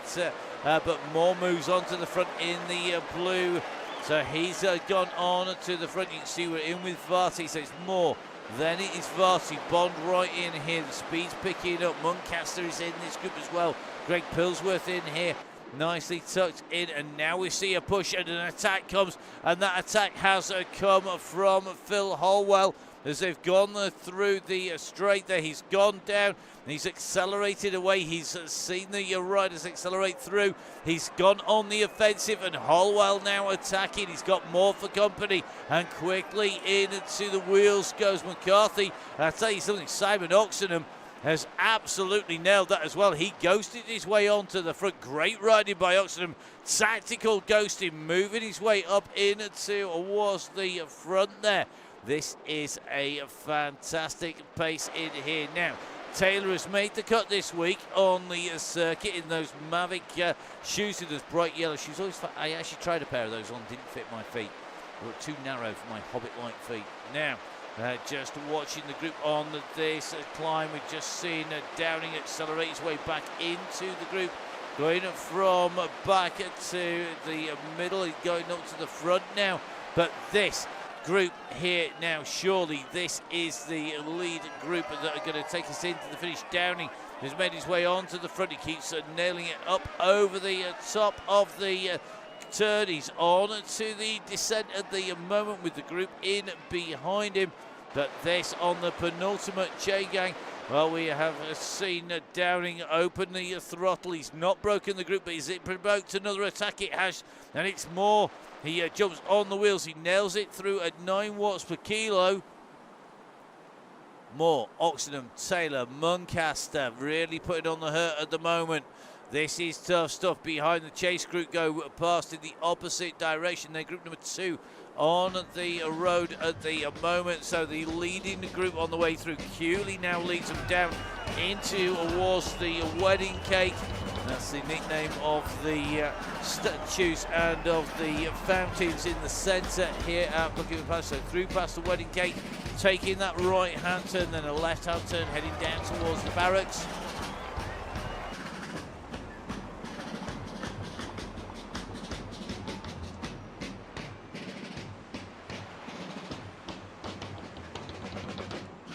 but Moore moves on to the front in the blue. So he's gone on to the front. You can see we're in with Varty. So it's Moore, then it is Varty. Bond right in here. The speed's picking up. Muncaster is in this group as well. Greg Pillsworth in here, nicely tucked in, and now we see a push and an attack comes, and that attack has come from Phil Holwell as they've gone through the straight there. He's gone down and he's accelerated away. He's seen the riders accelerate through. He's gone on the offensive, and Holwell now attacking. He's got more for company, and quickly into the wheels goes McCarthy. I'll tell you something, Simon Oxenham has absolutely nailed that as well. He ghosted his way onto the front. Great riding by Oxenham. Tactical ghosting, moving his way up into towards the front there. This is a fantastic pace in here. Now, Taylor has made the cut this week on the circuit in those Mavic shoes with those bright yellow shoes. I actually tried a pair of those on, didn't fit my feet. They were too narrow for my Hobbit-like feet. Now, just watching the group on this climb, we've just seen Downing accelerate his way back into the group, going from back to the middle, going up to the front now. But this group here now, surely this is the lead group that are going to take us into the finish. Downing has made his way onto the front. He keeps nailing it up over the top of the turn. He's on to the descent at the moment with the group in behind him. But this on the penultimate Chaingnag, well, we have seen Downing open the throttle. He's not broken the group, but is it provoked another attack? It has, and it's Moore. He jumps on the wheels. He nails it through at 9 watts per kilo. Moore, Oxenham, Taylor, Muncaster really putting on the hurt at the moment. This is tough stuff. Behind the chase group go past in the opposite direction. They're group number 2 on the road at the moment. So the leading group on the way through. Cooley now leads them down into towards the wedding cake. That's the nickname of the statues and of the fountains in the centre here at Buckingham Palace. So through past the wedding cake, taking that right hand turn, then a left hand turn heading down towards the barracks.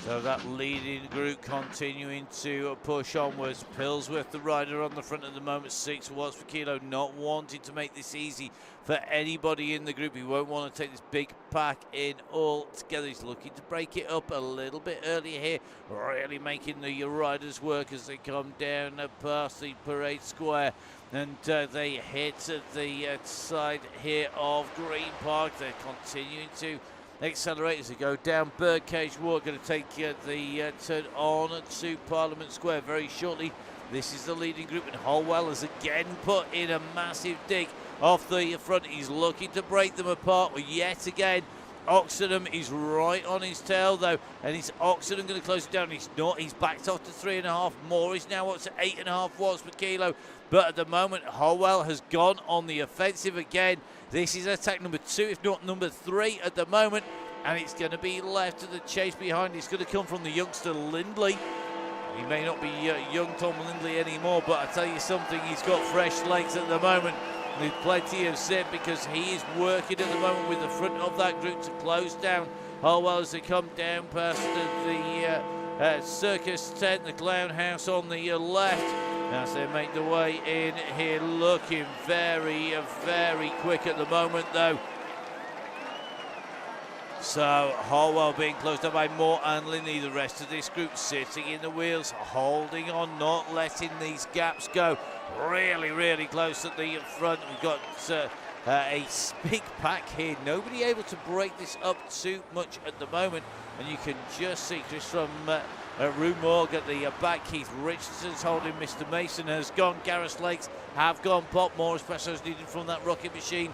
So that leading group continuing to push onwards. Pillsworth, the rider on the front at the moment, 6 watts per kilo, not wanting to make this easy for anybody in the group. He won't want to take this big pack in all together. He's looking to break it up a little bit earlier here, really making the riders work as they come down past the parade square. And they hit the side here of Green Park. They're continuing to accelerate as they go down Birdcage Walk. Going to take the turn on to Parliament Square very shortly. This is the leading group, and Holwell has again put in a massive dig off the front. He's looking to break them apart yet again. Oxenham is right on his tail though, and is Oxenham going to close it down? He's not. He's backed off to 3.5. Moore is now up to 8.5 watts per kilo. But at the moment, Holwell has gone on the offensive again. This is attack number 2, if not number 3 at the moment. And it's going to be left to the chase behind. It's going to come from the youngster Lindley. He may not be young Tom Lindley anymore, but I tell you something, he's got fresh legs at the moment with plenty of zip, because he is working at the moment with the front of that group to close down Holwell as they come down past the circus tent, the clown house on the left. as they make their way in here, looking very, very quick at the moment, though. So Holwell being closed up by Moore and Linney. The rest of this group sitting in the wheels, holding on, not letting these gaps go. Really, really close at the front. We've got a big pack here. Nobody able to break this up too much at the moment. And you can just see just from Rue Morg at the back. Keith Richardson's holding. Mr. Mason has gone. Gareth Lakes have gone. Pop more espresso is needed from that rocket machine.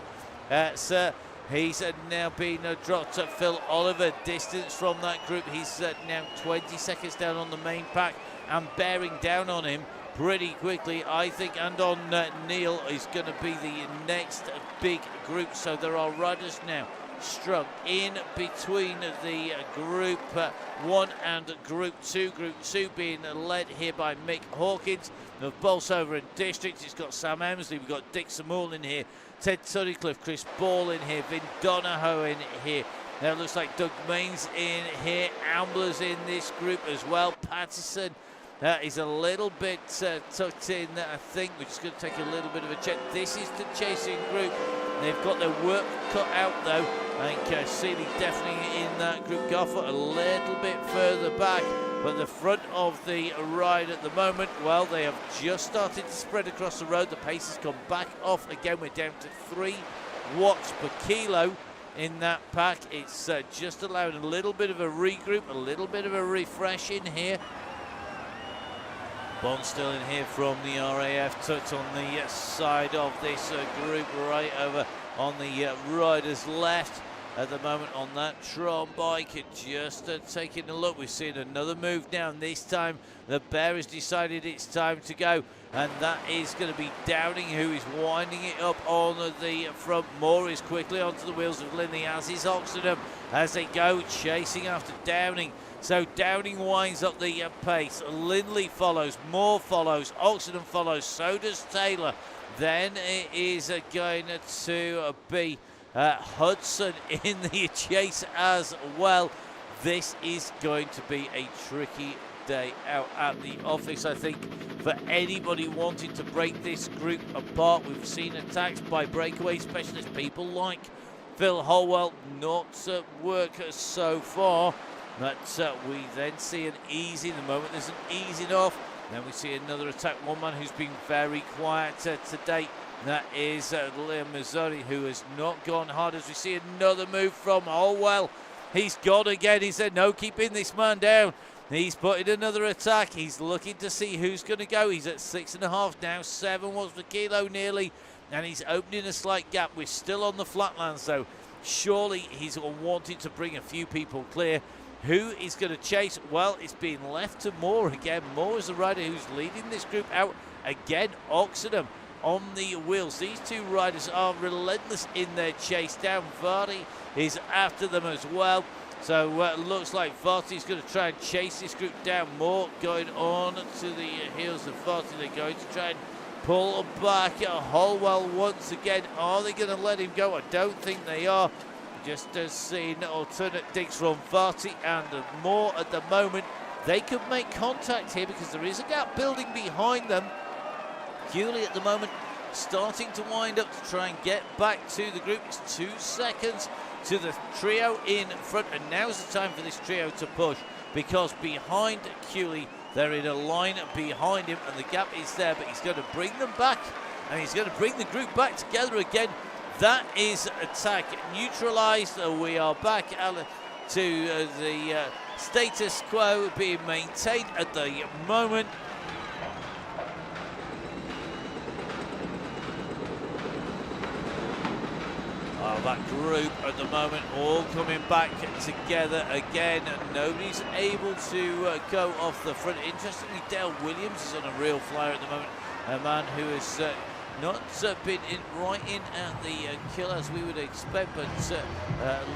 Sir, he's now been dropped. Phil Oliver, distance from that group. He's now 20 seconds down on the main pack and bearing down on him pretty quickly, I think. And on Neil is going to be the next big group. So there are riders now strung in between the group 1 and group 2. Group 2 being led here by Mick Hawkins of Bolsover and District. It's got Sam Emsley, we've got Dick Samuel in here, Ted Suthercliffe, Chris Ball in here, Vin Donahoe in here. Now it looks like Doug Mains in here, Ambler's in this group as well. Patterson is a little bit tucked in, I think. We're just going to take a little bit of a check. This is the chasing group. They've got their work cut out, though. I think Seeley definitely in that group. Goffert a little bit further back, but the front of the ride at the moment, well, they have just started to spread across the road. The pace has come back off again. We're down to 3 watts per kilo in that pack. It's just allowing a little bit of a regroup, a little bit of a refresh in here. Bond still in here from the RAF, tucked on the side of this group, right over on the rider's left at the moment on that Tron bike. And just taking a look, we've seen another move down. This time the Bear has decided it's time to go, and that is going to be Downing, who is winding it up on the front. Moore is quickly onto the wheels of Linley, as is Oxenham, as they go chasing after Downing. So Downing winds up the pace. Lindley follows, Moore follows, Oxenham follows, so does Taylor. Then it is going to be Hudson in the chase as well. This is going to be a tricky day out at the office, I think, for anybody wanting to break this group apart. We've seen attacks by breakaway specialists, people like Phil Holwell, not work so far. But we then see an easy in the moment. There's an easing off. Then we see another attack. One man who's been very quiet to date. That is Liam Mazzoni, who has not gone hard. As we see another move from Holwell. He's gone again. He said, no, keeping this man down. He's putting another attack. He's looking to see who's going to go. He's at 6.5 now. 7 watts per kilo nearly. And he's opening a slight gap. We're still on the flatlands, though. Surely he's wanting to bring a few people clear. Who is going to chase? Well, it's being left to Moore again. Moore is the rider who's leading this group out. Again, Oxenham on the wheels. These two riders are relentless in their chase down. Vardy is after them as well. So looks like Vardy's going to try and chase this group down. Moore going on to the heels of Vardy. They're going to try and pull back at Holwell once again. Are they going to let him go? I don't think they are. Just seen alternate digs from Varty and Moore at the moment. They could make contact here because there is a gap building behind them. Hewley at the moment starting to wind up to try and get back to the group. It's 2 seconds to the trio in front, and now's the time for this trio to push, because behind Hewley they're in a line behind him and the gap is there, but he's going to bring them back and he's going to bring the group back together again. That is attack neutralised. We are back to the status quo being maintained at the moment. That group at the moment all coming back together again. Nobody's able to go off the front. Interestingly, Dale Williams is on a real flyer at the moment. A man who has not been right in at the kill as we would expect, but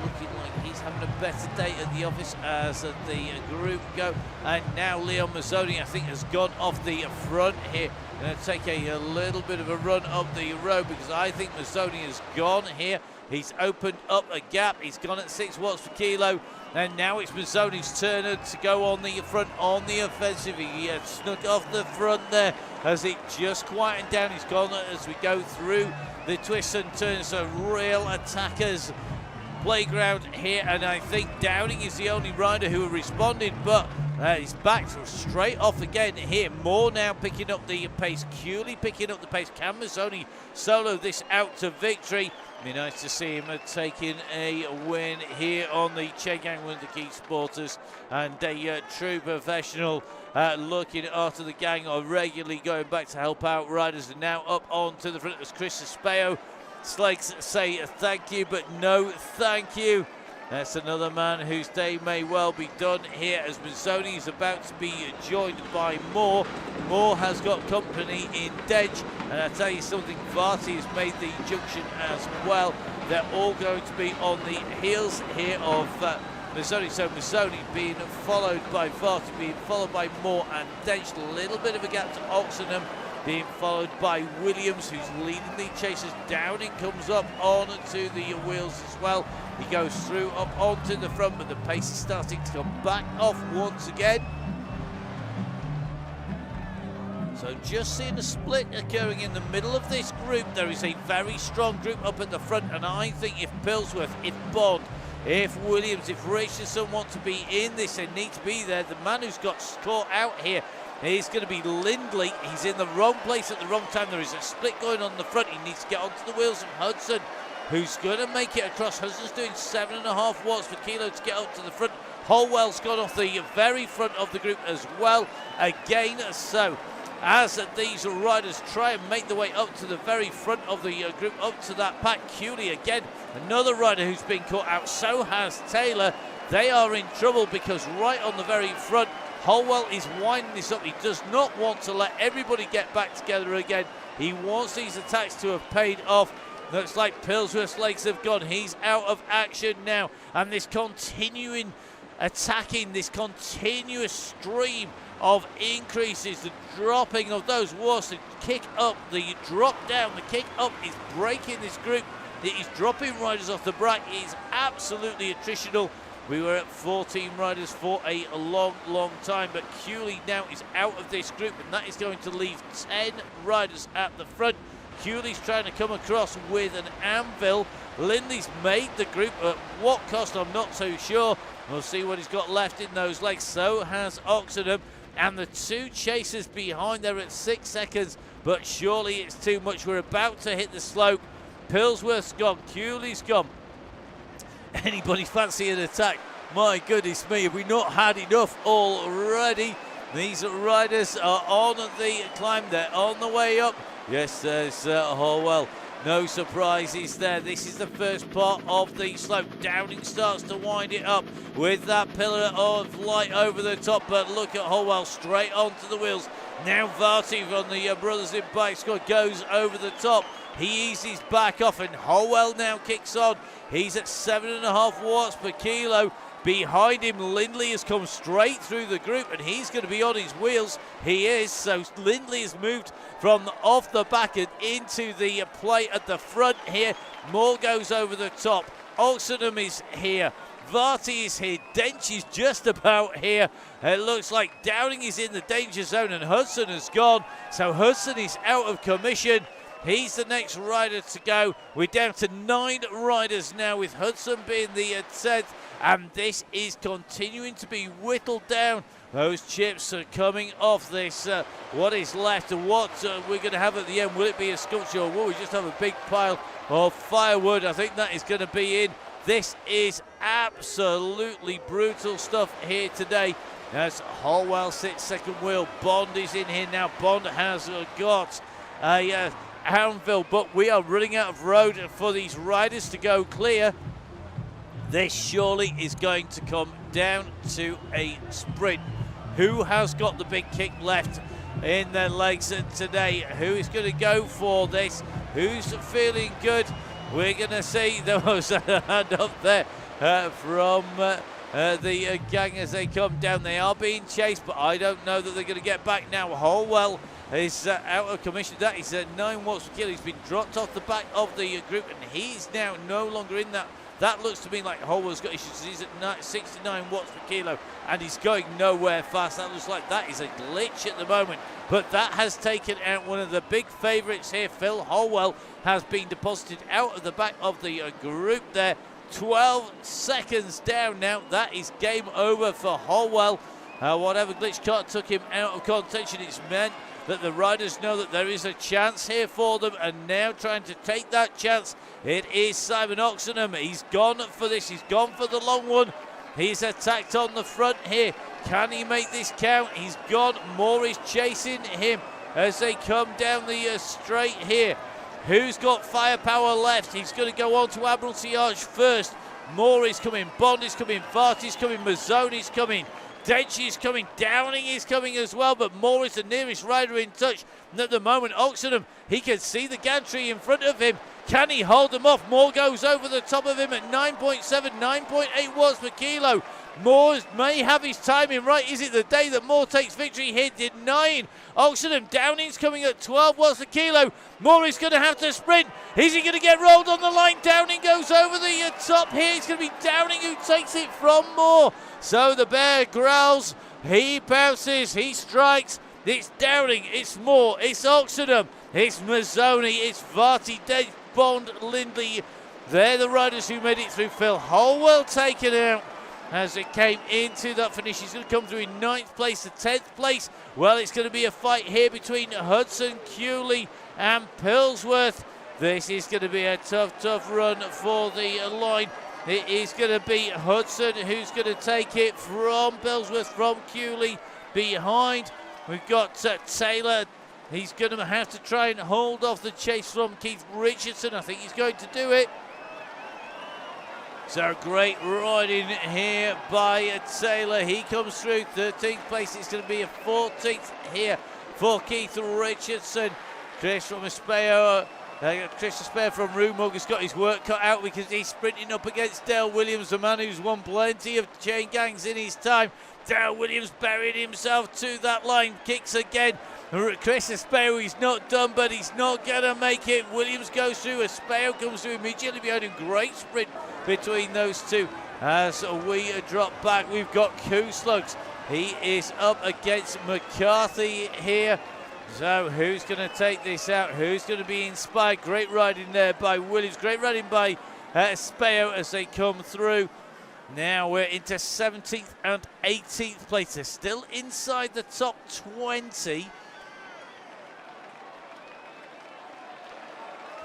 looking like he's having a better day at the office as the group go. And now Leon Mazzoni, I think, has gone off the front here. Going to take a little bit of a run up the road, because I think Mazzoni has gone here. He's opened up a gap. He's gone at 6 watts per kilo. And now it's Mazzoni's turn to go on the front, on the offensive. He snuck off the front there as it just quietened down. He's gone as we go through the twists and turns. So real attackers playground here, and I think Downing is the only rider who responded, but he's back straight off again here. Moore now picking up the pace, Cooley picking up the pace. Can Mazzoni solo this out to victory? Be nice to see him taking a win here on the Chaingnag, one of the key supporters, and a true professional looking after the gang, or regularly going back to help out riders. And now up onto the front as Chris Espeo. Slags say thank you, but no thank you. That's another man whose day may well be done here as Mazzoni is about to be joined by Moore. Moore has got company in Dench, and I tell you something, Varty has made the junction as well. They're all going to be on the heels here of Mazzoni. So Mazzoni being followed by Varty, being followed by Moore and Dench. A little bit of a gap to Oxenham, being followed by Williams, who's leading the chasers. Downing comes up onto the wheels as well. He goes through up onto the front, but the pace is starting to come back off once again. So just seeing a split occurring in the middle of this group. There is a very strong group up at the front, and I think if Pillsworth, if Bond, if Williams, if Richardson want to be in this, they need to be there. The man who's got caught out here is going to be Lindley. He's in the wrong place at the wrong time. There is a split going on the front. He needs to get onto the wheels of Hudson, who's going to make it across. Hudson's doing 7.5 watts per kilo to get up to the front. Holwell's gone off the very front of the group as well again. So as these riders try and make their way up to the very front of the group, up to that pack, Cooley again, another rider who's been caught out. So has Taylor. They are in trouble because right on the very front, Holwell is winding this up. He does not want to let everybody get back together again. He wants these attacks to have paid off. Looks like Pillsworth's legs have gone. He's out of action now. And this continuing attacking, this continuous stream of increases, the dropping of those watts, the kick up, the drop down, the kick up is breaking this group. It is dropping riders off the back. It is absolutely attritional. We were at 14 riders for a long, long time, but Cooley now is out of this group, and that is going to leave 10 riders at the front. Cooley's trying to come across with an anvil. Lindley's made the group. At what cost, I'm not so sure. We'll see what he's got left in those legs. So has Oxenham, and the two chasers behind there at 6 seconds, but surely it's too much. We're about to hit the slope. Pillsworth's gone, Cooley's gone. Anybody fancy an attack? My goodness me, have we not had enough already? These riders are on the climb, they're on the way up. Yes, there's Horwell. No surprises there. This is the first part of the slope. Downing starts to wind it up with that pillar of light over the top, but look at Horwell straight onto the wheels. Now Varty on the Brothers in Bike Squad goes over the top. He eases back off, and Holwell now kicks on. He's at 7.5 watts per kilo. Behind him, Lindley has come straight through the group, and he's going to be on his wheels. He is. So Lindley has moved from off the back and into the plate at the front here. Moore goes over the top. Oxenham is here. Varty is here. Dench is just about here. It looks like Downing is in the danger zone, and Hudson has gone. So Hudson is out of commission. He's the next rider to go. We're down to 9 riders now, with Hudson being the 10th, and this is continuing to be whittled down. Those chips are coming off this. What is left, and what we're going to have at the end? Will it be a sculpture, or will we just have a big pile of firewood? I think that is going to be in. This is absolutely brutal stuff here today. As Holwell sits second wheel, Bond is in here now. Bond has got a anvil, but we are running out of road for these riders to go clear. This surely is going to come down to a sprint. Who has got the big kick left in their legs today? Who is going to go for this? Who's feeling good? We're going to see. There was a hand up there from the gang as they come down. They are being chased, but I don't know that they're going to get back now. Holwell is out of commission. That is 9 watts per kilo. He's been dropped off the back of the group, and he's now no longer in that. That looks to me like Holwell's got issues. He's at 69 watts per kilo, and he's going nowhere fast. That looks like that is a glitch at the moment. But that has taken out one of the big favourites here. Phil Holwell has been deposited out of the back of the group there. 12 seconds down now. That is game over for Holwell. Whatever glitch car took him out of contention, it's meant that the riders know that there is a chance here for them, and now trying to take that chance, it is Simon Oxenham. He's gone for this, he's gone for the long one. He's attacked on the front here. Can he make this count? He's gone. Moore is chasing him as they come down the straight here. Who's got firepower left? He's going to go on to Admiralty Arch first. Moore is coming, Bond is coming, Vart is coming, Mazzone is coming. Dench is coming, Downing is coming as well, but Moore is the nearest rider in touch. And at the moment, Oxenham, he can see the gantry in front of him. Can he hold them off? Moore goes over the top of him at 9.7, 9.8 watts per kilo. Moore may have his timing right. Is it the day that Moore takes victory here? Denying Oxenham. Downing's coming at 12 watts per kilo. Moore is going to have to sprint. Is he going to get rolled on the line? Downing goes over the top here. It's going to be Downing who takes it from Moore. So the bear growls. He bounces. He strikes. It's Downing. It's Moore. It's Oxenham. It's Mazzoni. It's Varty, Dave, Bond, Lindley. They're the riders who made it through. Phil Holwell taken out as it came into that finish. He's going to come through in 9th place to 10th place. Well, it's going to be a fight here between Hudson, Cooley and Pillsworth. This is going to be a tough run for the line. It is going to be Hudson who's going to take it from Pillsworth, from Cooley behind. We've got Taylor. He's going to have to try and hold off the chase from Keith Richardson. I think he's going to do it. So great riding here by Taylor. He comes through 13th place. It's going to be a 14th here for Keith Richardson. Chris Espeo from Roomog has got his work cut out because he's sprinting up against Dale Williams, the man who's won plenty of chain gangs in his time. Dale Williams buried himself to that line, kicks again. Chris Espeo, he's not done, but he's not going to make it. Williams goes through, Espeo comes through immediately behind him. Great sprint between those two. As we drop back, we've got Kooslugs. He is up against McCarthy here. So who's going to take this out? Who's going to be inspired? Great riding there by Williams. Great riding by Espeo as they come through. Now we're into 17th and 18th place. They're still inside the top 20.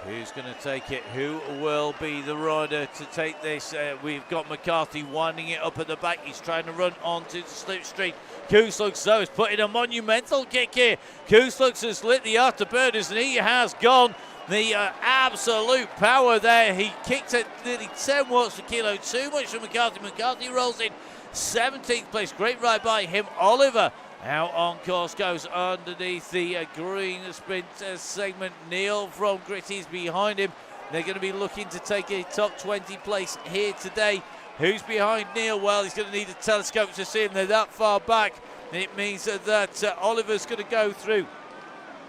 Who's going to take it? Who will be the rider to take this? We've got McCarthy winding it up at the back. He's trying to run onto the slipstream. Kooslugs, though, is putting a monumental kick here. Kooslugs has lit the afterburners, and he has gone the absolute power there. He kicked at nearly 10 watts per kilo. Too much for McCarthy. McCarthy rolls in 17th place. Great ride by him. Oliver out on course, goes underneath the green sprint segment. Neil from Gritty's behind him. They're going to be looking to take a top 20 place here today. Who's behind Neil? Well, he's going to need a telescope to see him. They're that far back. It means that Oliver's going to go through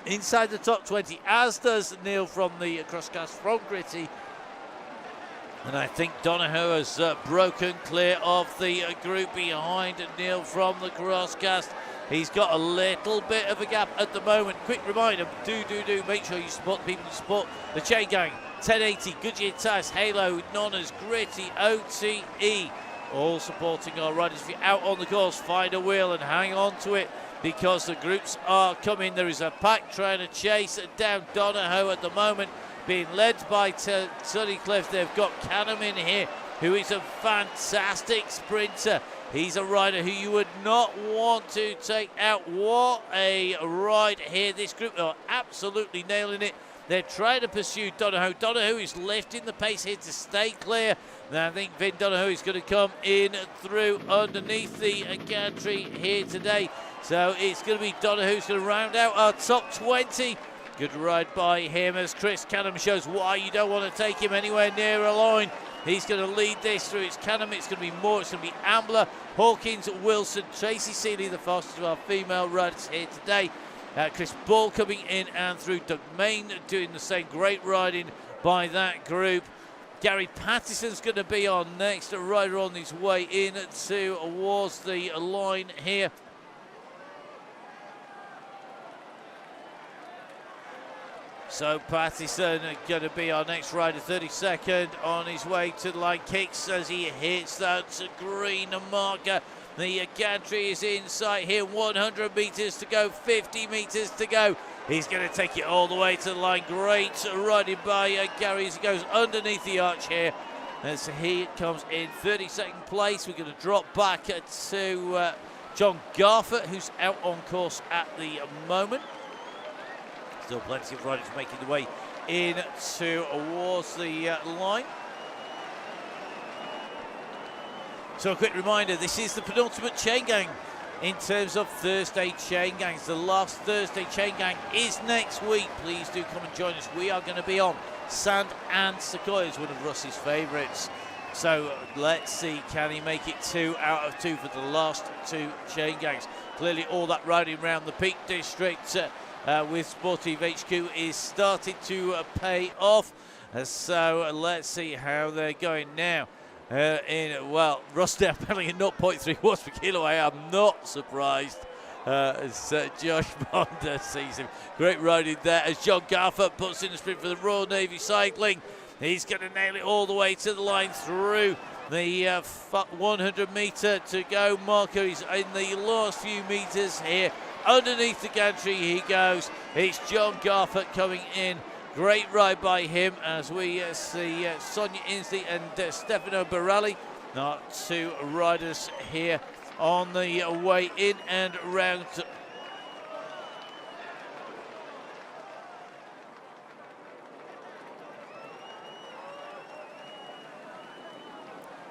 inside the top 20, as does Neil from the crosscast from Gritty. And I think Donohoe has broken clear of the group behind Neil from the crosscast. He's got a little bit of a gap at the moment. Quick reminder, do make sure you support the people who support the Chain Gang. 1080, Goodyear Tyres, Halo, Nonnas, Gritty, OTE, all supporting our riders. If you're out on the course, find a wheel and hang on to it, because the groups are coming. There is a pack trying to chase down Donohoe at the moment, being led by Sunnycliff. They've got Canham in here, who is a fantastic sprinter. He's a rider who you would not want to take out. What a ride here. This group are absolutely nailing it. They're trying to pursue Donohoe. Donohoe is lifting the pace here to stay clear. Now I think Vin Donohoe is going to come in through underneath the gantry here today. So it's going to be Donohoe who's going to round out our top 20. Good ride by him as Chris Canham shows why you don't want to take him anywhere near a line. He's going to lead this through. It's Canham, it's going to be Moore, it's going to be Ambler, Hawkins, Wilson, Tracy Seeley, the fastest of our female riders here today. Chris Ball coming in and through. Doug Main doing the same. Great riding by that group. Gary Patterson's going to be our next rider on his way in towards the line here. So Pattison going to be our next rider, 32nd on his way to the line. Kicks as he hits that green marker. The gantry is in sight here. 100 metres to go, 50 metres to go. He's going to take it all the way to the line. Great riding by Gary as he goes underneath the arch here. As he comes in 32nd place, we're going to drop back to John Garford, who's out on course at the moment. Still plenty of riders making the way in towards the line. So a quick reminder, this is the penultimate chain gang in terms of Thursday chain gangs. The last Thursday chain gang is next week. Please do come and join us. We are going to be on Sand and Sequoias, one of Russ's favourites. So let's see, can he make it 2 out of 2 for the last 2 chain gangs? Clearly all that riding around the Peak District with Sportive HQ is starting to pay off. So let's see how they're going now. Russ now pedaling at 0.3 watts per kilo. I am not surprised as Josh Bonder sees him. Great riding there as John Garford puts in the sprint for the Royal Navy Cycling. He's going to nail it all the way to the line through the 100 metre to go marker. He's in the last few metres here. Underneath the gantry he goes. It's John Garford coming in. Great ride by him as we see Sonia Inslee and Stefano Barelli, not 2 riders here on the way in and round.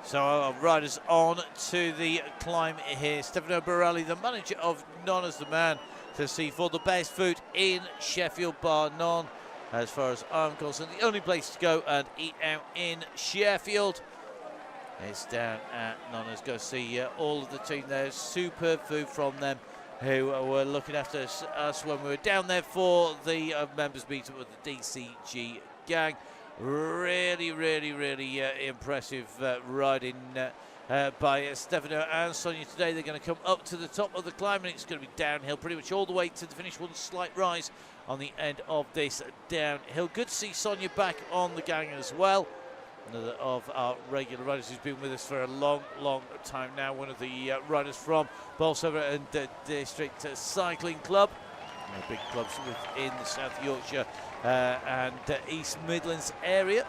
So our riders on to the climb here. Stefano Barelli, the manager of Nonna's the man to see for the best food in Sheffield, bar none. As far as I'm concerned, the only place to go and eat out in Sheffield is down at Nonna's. Go see all of the team there. Superb food from them who were looking after us when we were down there for the members meeting with the DCG gang. Really, really, really impressive riding by Stefano and Sonia today. They're going to come up to the top of the climb and it's going to be downhill pretty much all the way to the finish. One slight rise on the end of this downhill. Good to see Sonia back on the gang as well. Another of our regular riders who's been with us for a long, long time now. One of the riders from Bolsover and District Cycling Club. Big clubs within the South Yorkshire and East Midlands area.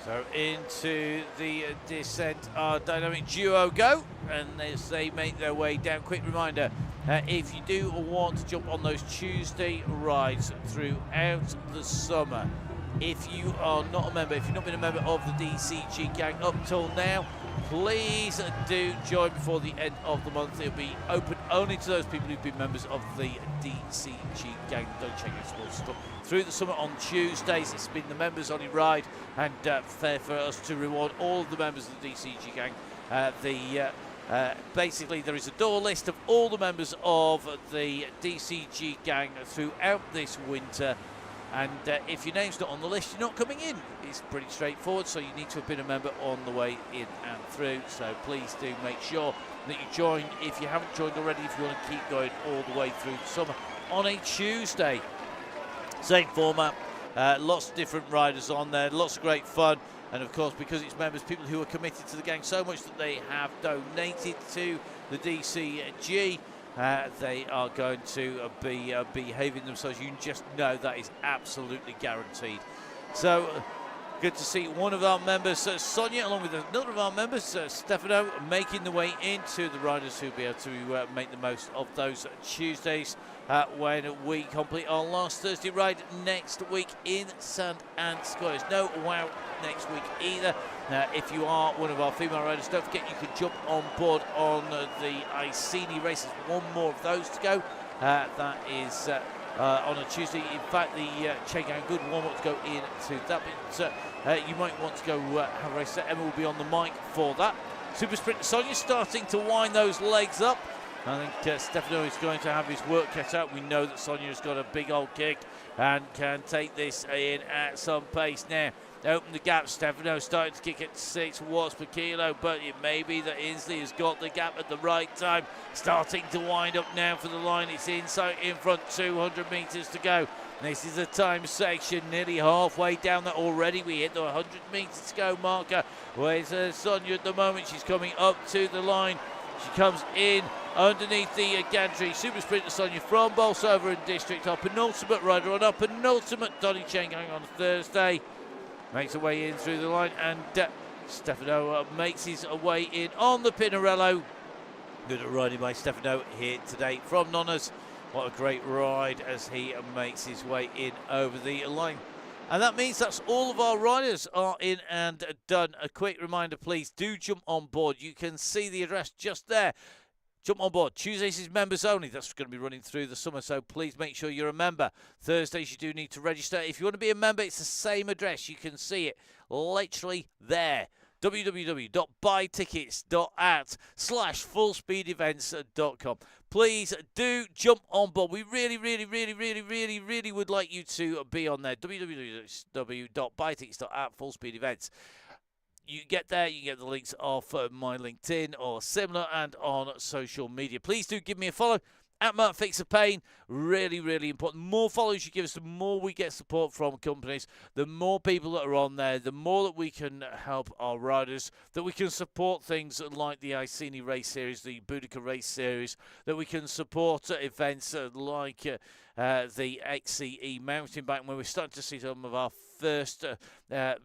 So into the descent, our dynamic duo go, and as they make their way down, quick reminder, if you do want to jump on those Tuesday rides throughout the summer, if you are not a member, if you've not been a member of the DCG gang up till now, please do join before the end of the month. It'll be open only to those people who've been members of the DCG gang. Don't check your sports stuff through the summer on Tuesdays. It's been the members only ride, and fair for us to reward all of the members of the DCG gang. Basically, there is a door list of all the members of the DCG gang throughout this winter. And if your name's not on the list, you're not coming in. It's pretty straightforward, so you need to have been a member on the way in and through. So please do make sure that you join if you haven't joined already, if you want to keep going all the way through the summer on a Tuesday. Same format, lots of different riders on there, lots of great fun. And of course, because it's members, people who are committed to the gang so much that they have donated to the DCG, they are going to be behaving themselves. You can just know that is absolutely guaranteed. So good to see one of our members, Sonia, along with another of our members, Stefano, making the way into the riders who'll be able to make the most of those Tuesdays when we complete our last Thursday ride next week in Sand and Sequoias. No wow next week either. If you are one of our female riders, don't forget you can jump on board on the Iceni races. One more of those to go. That is on a Tuesday. In fact, the Chaingnag, good warm-up to go into that. But you might want to go have a race there. Emma will be on the mic for that. Super Sprinter Sonia starting to wind those legs up. I think Stefano is going to have his work cut out. We know that Sonia's got a big old kick and can take this in at some pace now. Open the gap. Stefano starting to kick at 6 watts per kilo, but it may be that Inslee has got the gap at the right time. Starting to wind up now for the line. It's inside in front, 200 metres to go. This is a time section, nearly halfway down that already. We hit the 100 metres to go marker. Where's Sonia at the moment? She's coming up to the line. She comes in underneath the gantry. Super Sprinter Sonia from Bolsover and District. Our penultimate rider on our penultimate Donny Chaingnag on Thursday. Makes her way in through the line, and Stefano makes his way in on the Pinarello. Good riding by Stefano here today from Nonnas. What a great ride as he makes his way in over the line. And that means that's all of our riders are in and done. A quick reminder, please do jump on board. You can see the address just there. Jump on board. Tuesdays is members only. That's going to be running through the summer, so please make sure you're a member. Thursdays you do need to register. If you want to be a member, it's the same address. You can see it literally there. www.buytickets.at/fullspeedevents.com. Please do jump on board. We really would like you to be on there. www.buytickets.at/fullspeedevents. You get there, you get the links off my LinkedIn or similar and on social media. Please do give me a follow at Mark Fixer Payne. Really important. The more follows you give us, the more we get support from companies. The more people that are on there, the more that we can help our riders, that we can support things like the Iceni Race Series, the Boudica Race Series, that we can support events like the XCE mountain bike, where we're starting to see some of our first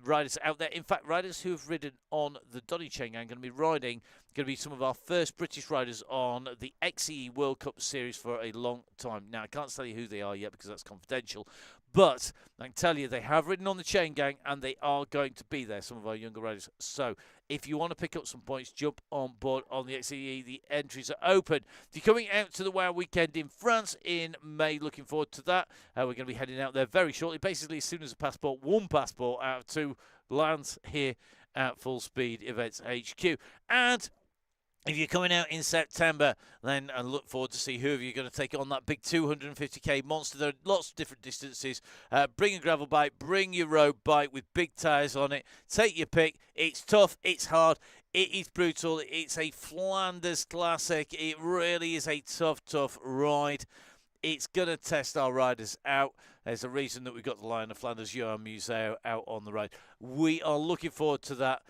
riders out there. In fact, riders who have ridden on the Donny Chaingnag are going to be riding, going to be some of our first British riders on the XCE World Cup Series for a long time. Now, I can't tell you who they are yet because that's confidential, but I can tell you they have ridden on the Chaingnag and they are going to be there, some of our younger riders. So if you want to pick up some points, jump on board on the XCE. The entries are open. If you're coming out to the WOW weekend in France in May, looking forward to that. We're going to be heading out there very shortly, basically as soon as one passport out of 2 lands here at Full Speed Events HQ. And if you're coming out in September, then I look forward to see who of you are going to take on that big 250k monster. There are lots of different distances. Bring a gravel bike, bring your road bike with big tyres on it. Take your pick. It's tough, it's hard, it is brutal. It's a Flanders classic. It really is a tough ride. It's going to test our riders out. There's a reason that we've got the Lion of Flanders Johan Museo out on the ride. We are looking forward to that.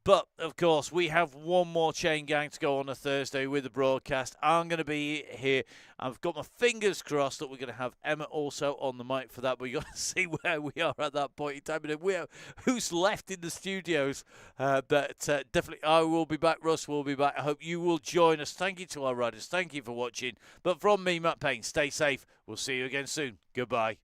But, of course, we have one more Chaingnag to go on a Thursday with the broadcast. I'm going to be here. I've got my fingers crossed that we're going to have Emma also on the mic for that. But we've got to see where we are at that point in time. And who's left in the studios. But definitely, I will be back. Russ will be back. I hope you will join us. Thank you to our riders. Thank you for watching. But from me, Matt Payne, stay safe. We'll see you again soon. Goodbye.